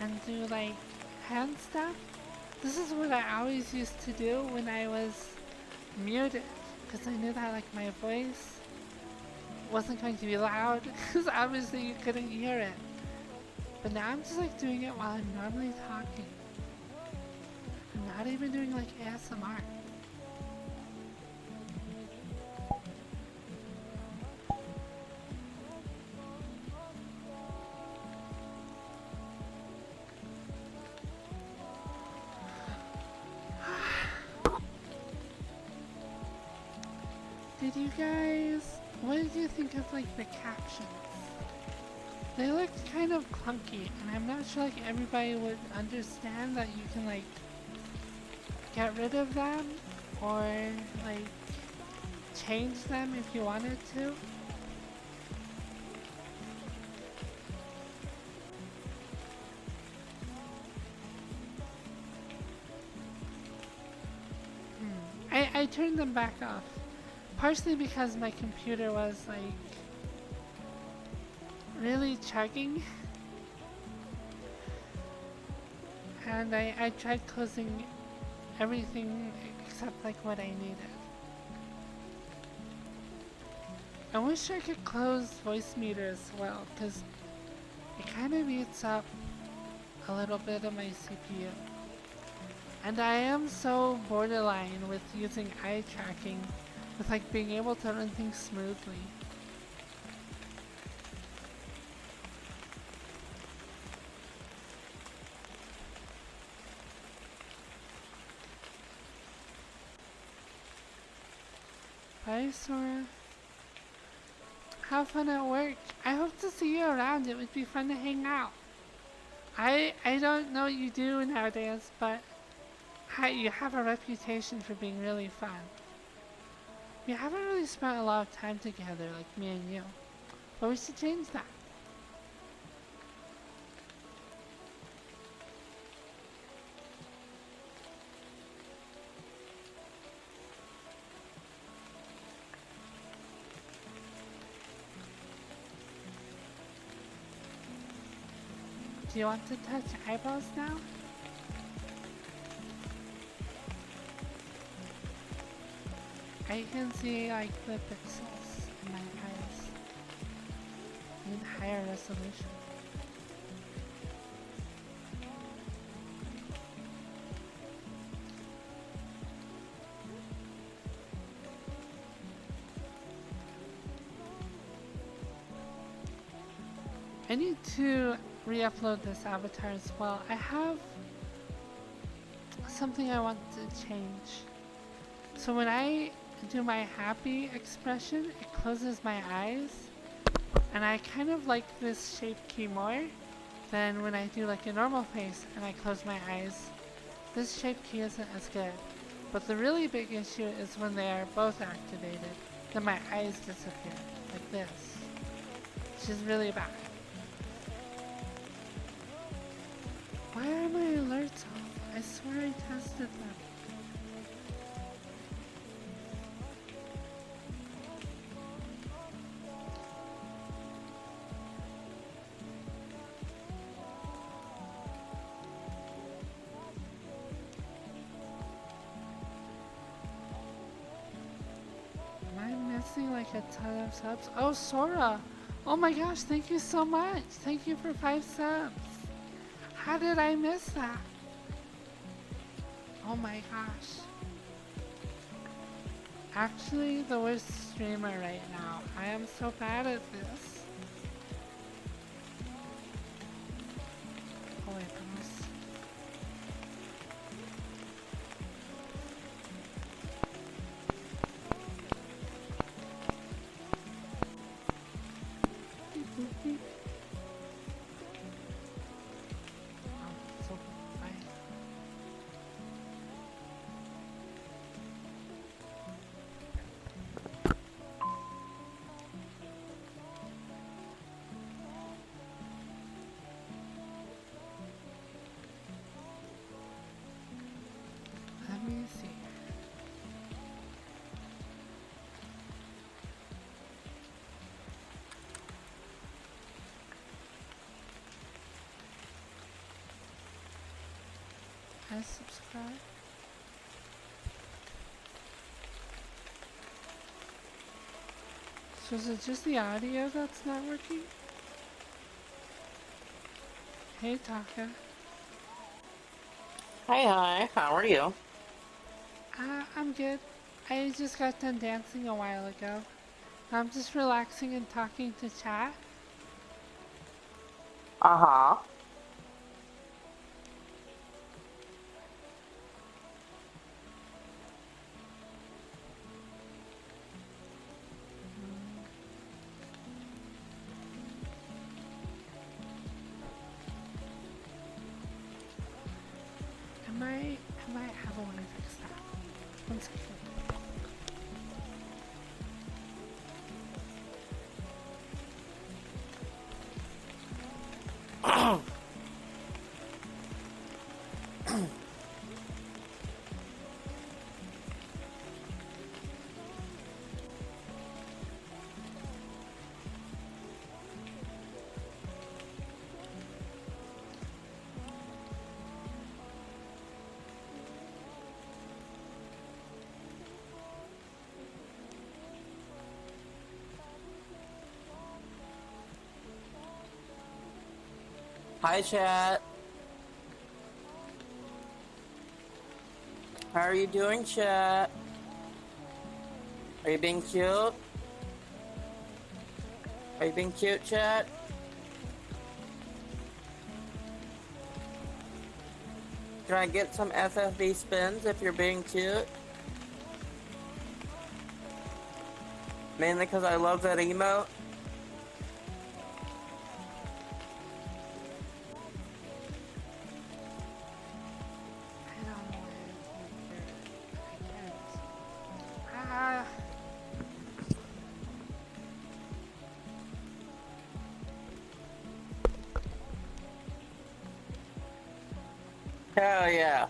and do like hand stuff. This is what I always used to do when I was muted, because I knew that like my voice wasn't going to be loud, because obviously you couldn't hear it. But now I'm just like doing it while I'm normally talking. I'm not even doing like ASMR. Did you guys, what did you think of like the captions? They looked kind of clunky, and I'm not sure like everybody would understand that you can like get rid of them or like change them if you wanted to. I turned them back off. Partially because my computer was like really chugging, and I tried closing everything except like what I needed. I wish I could close voice meter as well, because it kind of eats up a little bit of my CPU. And I am so borderline with using eye tracking, with like being able to run things smoothly. Bye, Sora. Have fun at work. I hope to see you around. It would be fun to hang out. I don't know what you do nowadays, but you have a reputation for being really fun. We haven't really spent a lot of time together, like me and you. But we should change that. Do you want to touch eyeballs now? I can see like the pixels in my eyes. I need higher resolution. I need to re-upload this avatar as well. I have something I want to change. So when I do my happy expression, it closes my eyes, and I kind of like this shape key more than when I do like a normal face and I close my eyes. This shape key isn't as good, but the really big issue is when they are both activated, then my eyes disappear, like this, which is really bad. Why are my alerts off? I swear I tested them. Like a ton of subs. Oh, Sora! Oh my gosh, thank you so much. Thank you for 5 subs. How did I miss that? Oh my gosh. Actually, the worst streamer right now. I am so bad at this. Oh wait, promise. Oh, so bye. Let me see. I subscribe. So is it just the audio that's not working? Hey Taka. Hi, how are you? I'm good. I just got done dancing a while ago. I'm just relaxing and talking to chat. Uh-huh. I might have a way to fix that. One second. Hi, chat. How are you doing, chat? Are you being cute? Are you being cute, chat? Can I get some FFB spins if you're being cute? Mainly because I love that emote. Hell yeah.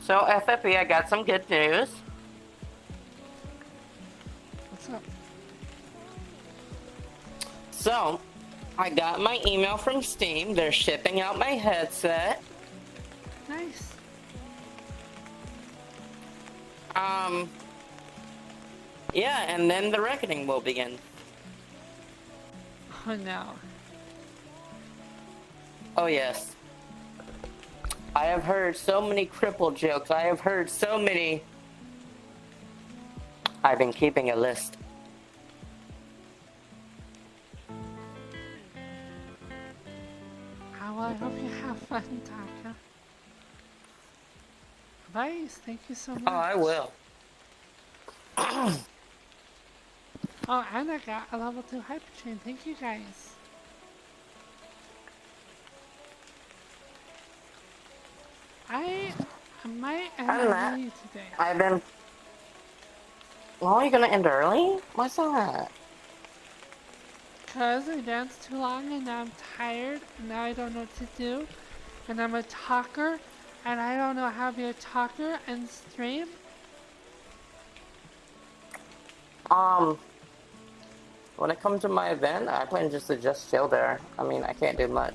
So, FFB, I got some good news. What's up? So, I got my email from Steam. They're shipping out my headset. Nice. Yeah, and then the reckoning will begin. Oh no. Oh, yes. I have heard so many cripple jokes. I have heard so many. I've been keeping a list. Oh, well, I hope you have fun, Taka. Nice, thank you so much. Oh, I will. Oh, and I got a level 2 hyper chain. Thank you guys. I might end early today. I've been... Well, are you gonna end early? Why's that? Because I danced too long and now I'm tired and now I don't know what to do. And I'm a talker and I don't know how to be a talker and stream. When it comes to my event, I plan just to chill there. I mean, I can't do much.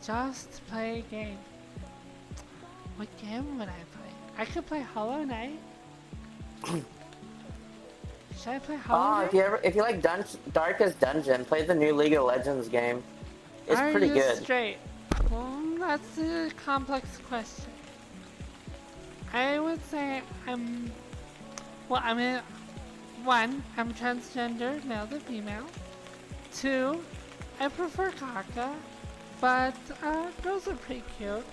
Just play a game. What game would I play? I could play Hollow Knight. Should I play Hollow Knight? If you like Darkest Dungeon, play the new League of Legends game. It's pretty good. Straight? Well, that's a complex question. I would say I'm transgender, male to female. 2, I prefer caca, but girls are pretty cute.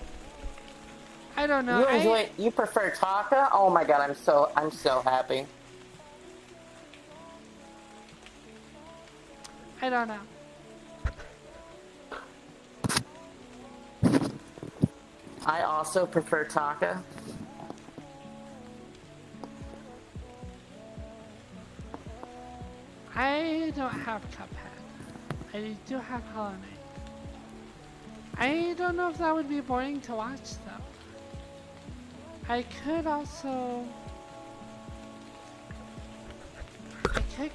I don't know. You prefer Taka? Oh my god, I'm so happy. I don't know. I also prefer Taka. I don't have Cuphead. I do have Hollow Knight. I don't know if that would be boring to watch though. I could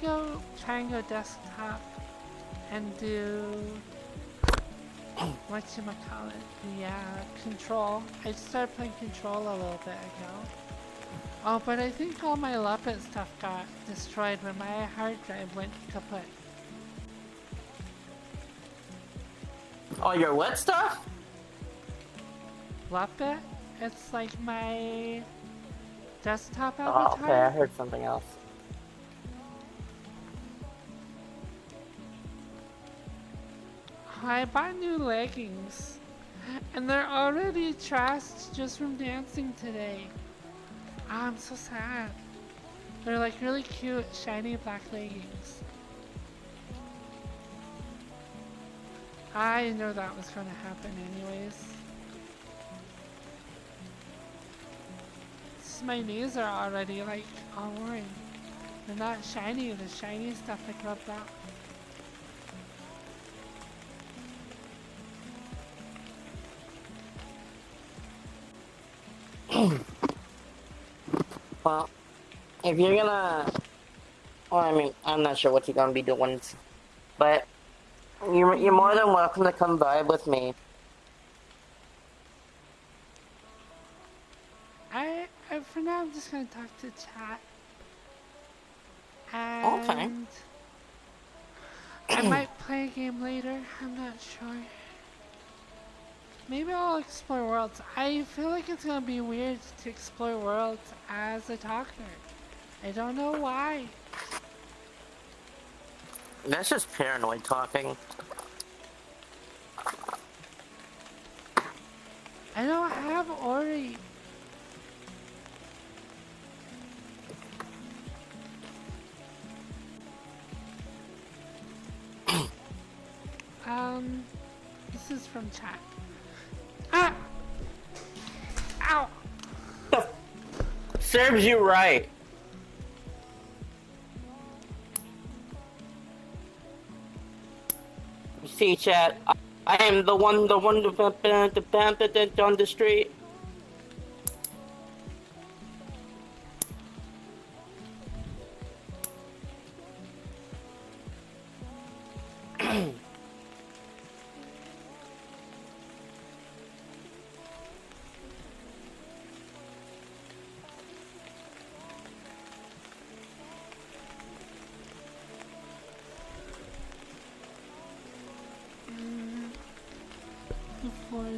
go try and go desktop and do whatchamacallit, Control. I started playing Control a little bit ago. Oh, but I think all my Muppet stuff got destroyed when my hard drive went kaput. Oh, your what stuff? Muppet? It's like my desktop Oh, avatar. okay, I heard something else. I bought new leggings, and they're already trashed just from dancing today. Ah, I'm so sad. They're like really cute, shiny black leggings. I know that was going to happen anyways. My knees are already like all worn. They're not shiny, the shiny stuff like rubbed off. Well, if you're gonna... Well, I mean, I'm not sure what you're gonna be doing, but you're more than welcome to come vibe with me. For now, I'm just gonna talk to chat. And Okay. I might play a game later, I'm not sure. Maybe I'll explore worlds. I feel like it's gonna be weird to explore worlds as a talker. I don't know why. That's just paranoid talking. I don't have Ori. This is from chat. Ah! Ow! Serves you right. You see, chat, I am the one on the street.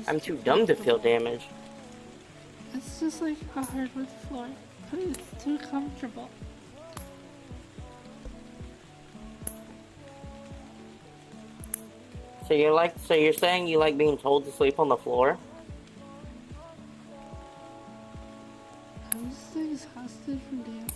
I'm too dumb to feel damage. It's just like a hardwood floor, but it's too comfortable. So you're saying you like being told to sleep on the floor? I'm just exhausted from dancing.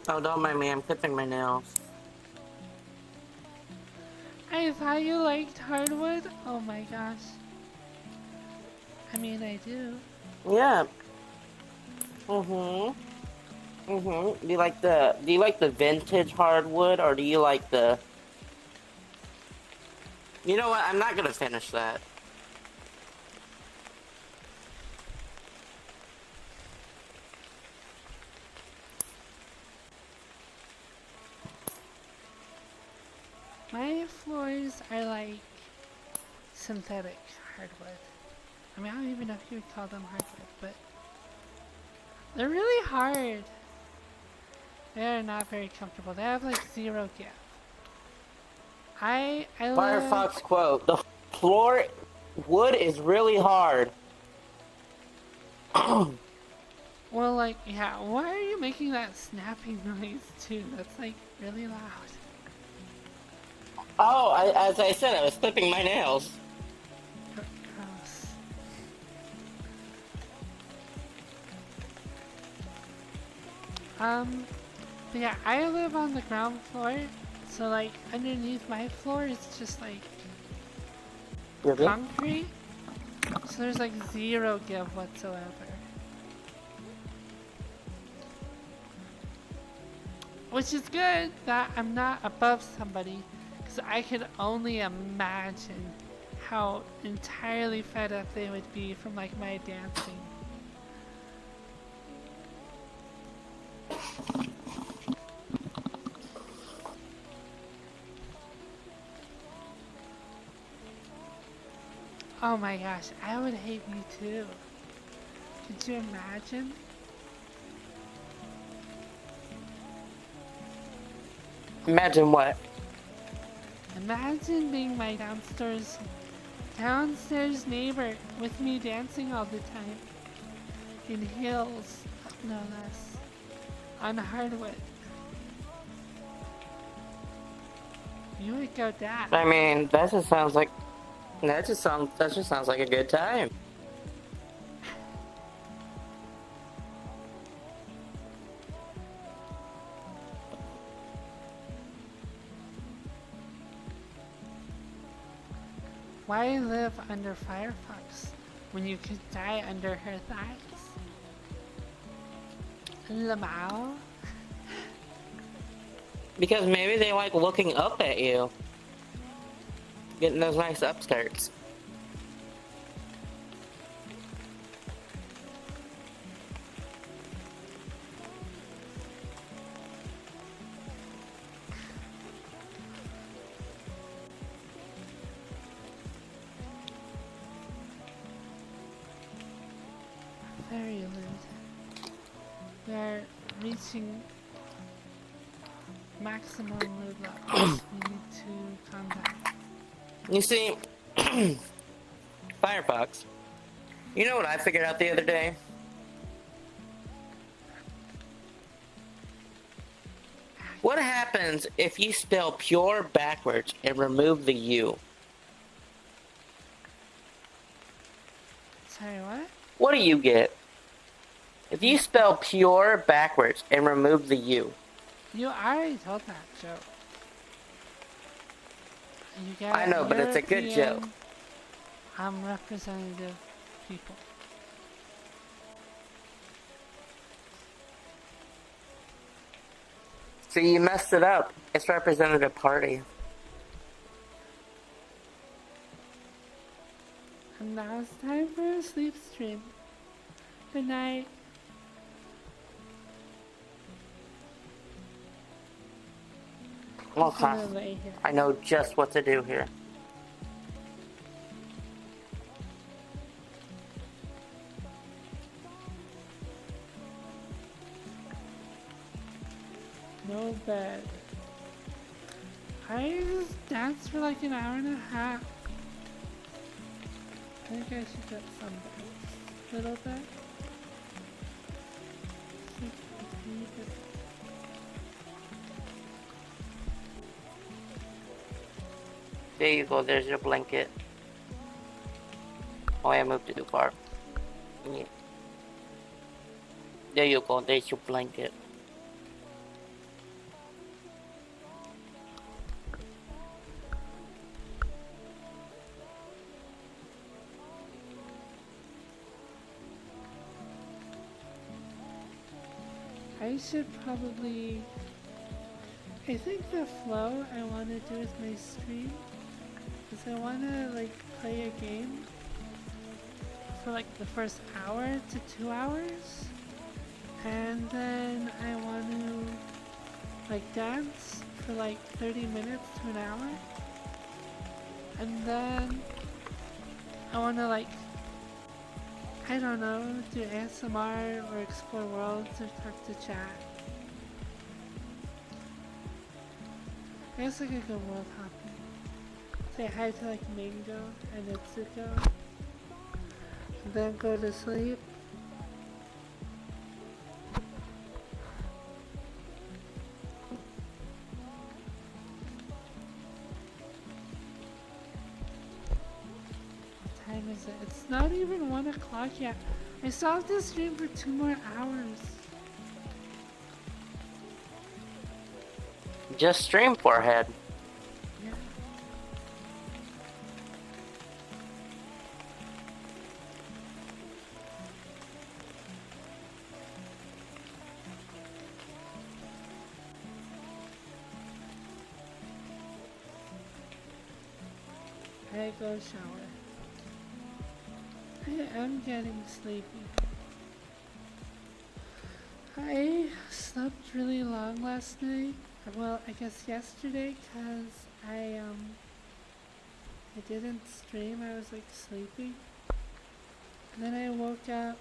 Oh, don't mind me. I'm clipping my nails. I thought you liked hardwood? Oh my gosh. I mean, I do. Yeah. Mm-hmm. Mm-hmm. Do you like the vintage hardwood, or do you like the... You know what? I'm not gonna finish that. My floors are like synthetic hardwood. I mean, I don't even know if you would call them hardwood, but they're really hard. They're not very comfortable. They have like zero give. I live... Firefox quote: "The floor wood is really hard." Well, like, yeah, why are you making that snapping noise too? That's like really loud. Oh, as I said, I was clipping my nails. Gross. But yeah, I live on the ground floor, so like underneath my floor is just like concrete. So there's like zero give whatsoever. Which is good that I'm not above somebody, because I could only imagine how entirely fed up they would be from like my dancing. Oh my gosh, I would hate you too. Could you imagine? Imagine what? Imagine being my downstairs neighbor with me dancing all the time. In heels, no less. On hardwood. You would go daft. I mean, that just sounds like a good time. Why live under Firefox when you could die under her thighs? Lamau? Because maybe they like looking up at you. Getting those nice upskirts. Very lewd. We are reaching maximum mood levels. We need to calm down. You see, Firefox, you know what I figured out the other day? What happens if you spell pure backwards and remove the U? Sorry, what? What do you get? If you spell pure backwards and remove the U. You already told that joke. You get I know, but it's a good European, joke. Representative people. So you messed it up. It's representative party. And now it's time for a sleep stream. Good night. Okay. I'm gonna lay here. I know just what to do here. No bed. I just danced for like an hour and a half. I think I should get some bed. Little bit. There you go, there's your blanket. Oh, I moved it too far. Yeah. There you go, there's your blanket. I should probably... I think the flow I want to do with my stream is I want to like play a game for like the first hour to 2 hours, and then I want to like dance for like 30 minutes to an hour, and then I want to like, I don't know, do ASMR or explore worlds or talk to chat. I guess I could go world hopping. Say hi to like Mango and Itsuko. And then go to sleep. What time is it? It's not even 1 o'clock yet. I still have to stream for 2 more hours. Just stream, forehead. Yeah. I go shower. I am getting sleepy. I slept really long last night. Well, I guess yesterday, cause I didn't stream. I was like sleeping, and then I woke up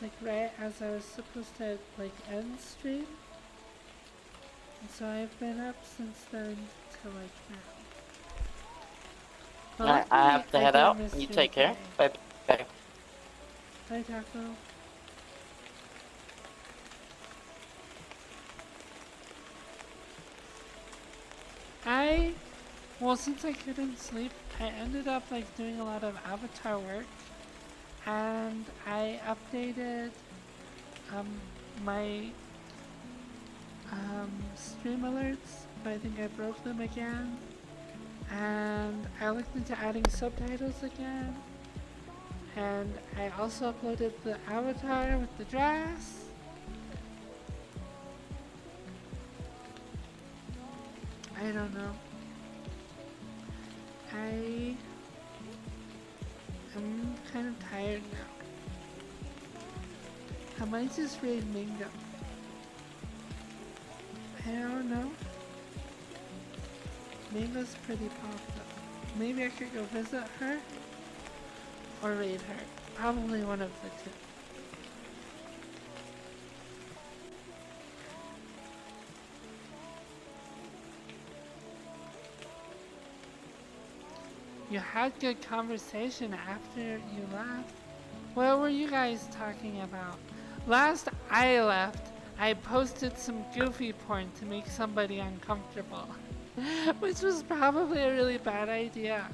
like right as I was supposed to like end stream, and so I've been up since then till like now. But I have to luckily, head didn't out. miss You stream take care. today. Bye. Bye, Taco. Well, since I couldn't sleep, I ended up like doing a lot of avatar work, and I updated my stream alerts, but I think I broke them again, and I looked into adding subtitles again, and I also uploaded the avatar with the dress. I don't know. I am kind of tired now. I might just raid Mingo. I don't know. Mingo's pretty popped up. Maybe I could go visit her or raid her. Probably one of the two. You had good conversation after you left. What were you guys talking about? Last I left, I posted some goofy porn to make somebody uncomfortable. Which was probably a really bad idea.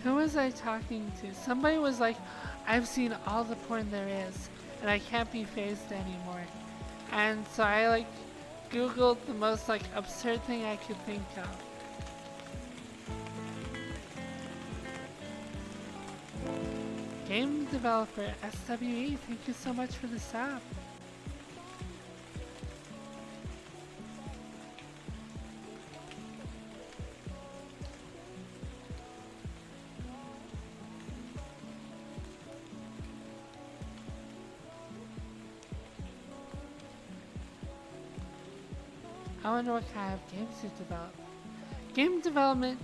Who was I talking to? Somebody was like, I've seen all the porn there is, and I can't be phased anymore. And so I like Googled the most like absurd thing I could think of. Game developer SWE, thank you so much for the sub. I wonder what kind of games you develop. Game development,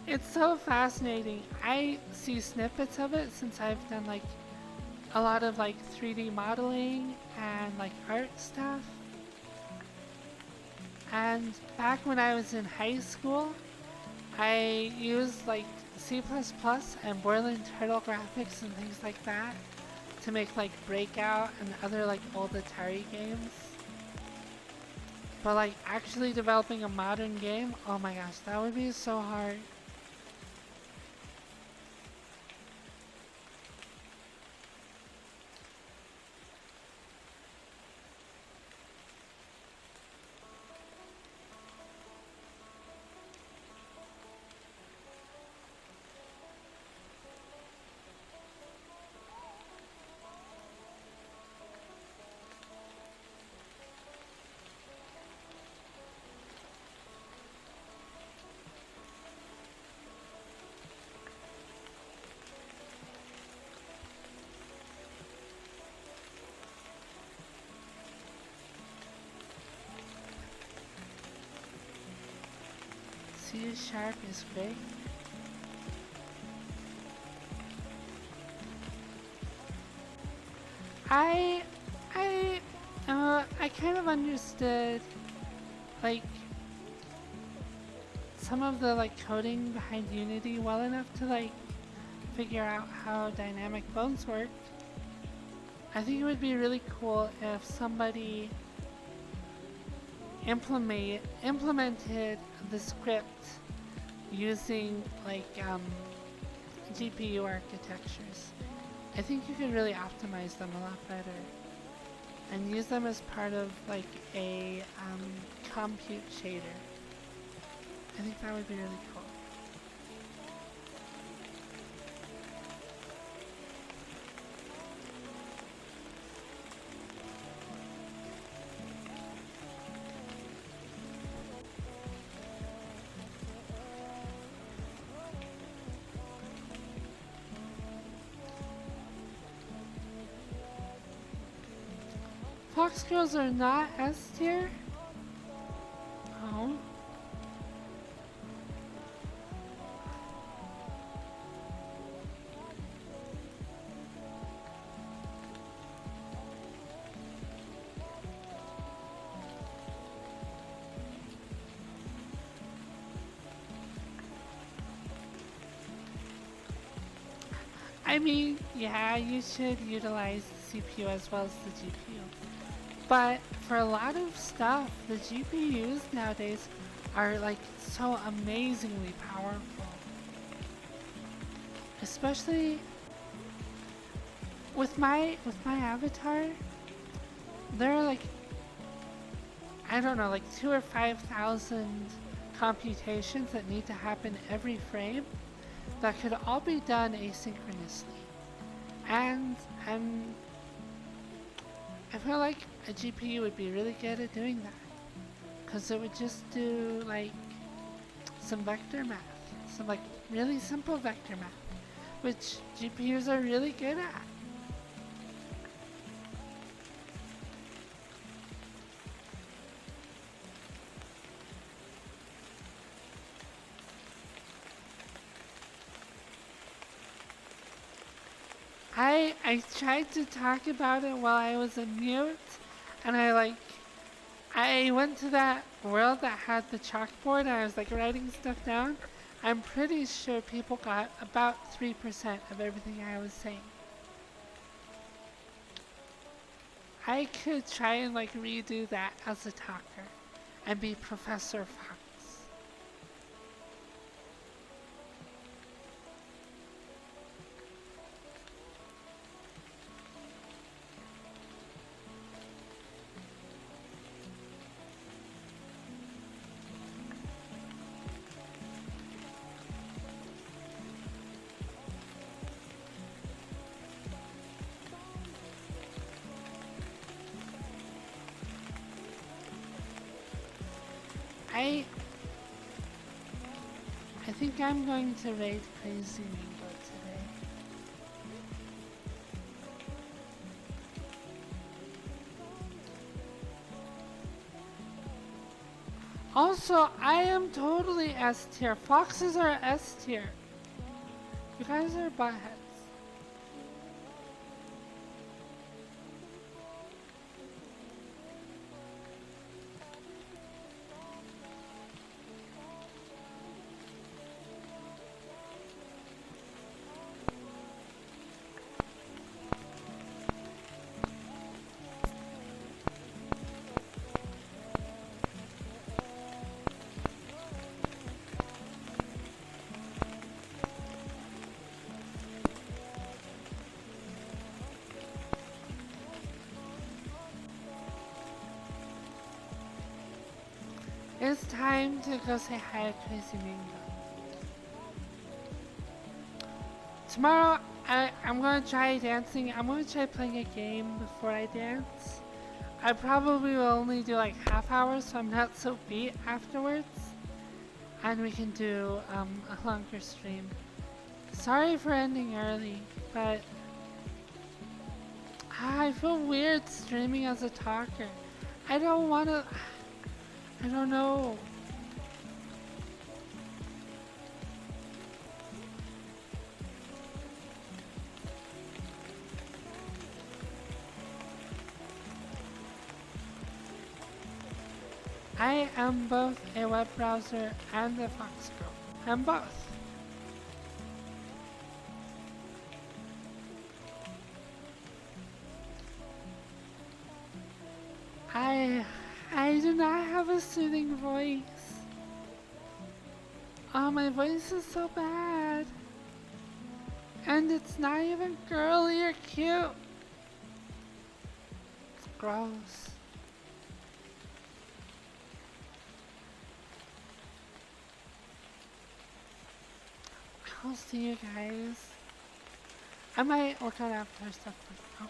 it's so fascinating. I see snippets of it since I've done like a lot of like 3D modeling and like art stuff. And back when I was in high school, I used like C++ and Borderland Turtle graphics and things like that to make like Breakout and other like old Atari games. But like actually developing a modern game, oh my gosh, that would be so hard. C sharp is great. I kind of understood, like, some of the, like, coding behind Unity well enough to, like, figure out how dynamic bones work. I think it would be really cool if somebody implemented the script using, like, GPU architectures. I think you could really optimize them a lot better and use them as part of, like, a compute shader. I think that would be really cool. Fox girls are not S tier? Oh. I mean, yeah, you should utilize the CPU as well as the GPU. But for a lot of stuff, the GPUs nowadays are like so amazingly powerful. Especially with my avatar, there are like, I don't know, like 2,000 or 5,000 computations that need to happen every frame that could all be done asynchronously. And I feel like a GPU would be really good at doing that, because it would just do like some vector math, some like really simple vector math, which GPUs are really good at. I tried to talk about it while I was on mute, and I went to that world that had the chalkboard and I was like writing stuff down. I'm pretty sure people got about 3% of everything I was saying. I could try and like redo that as a talker and be Professor Fox. I think I'm going to raid Crazy Mingo today. Also, I am totally S tier. Foxes are S tier. You guys are buttheads. It's time to go say hi to Crazy Mingo. Tomorrow, I'm gonna try dancing. I'm gonna try playing a game before I dance. I probably will only do like half hour, so I'm not so beat afterwards. And we can do a longer stream. Sorry for ending early, but I feel weird streaming as a talker. I don't wanna... I don't know. I am both a web browser and a fox girl. I'm both. I do not have a soothing voice. Oh, my voice is so bad. And it's not even girly or cute. It's gross. I'll see you guys. I might look at after stuff. Oh.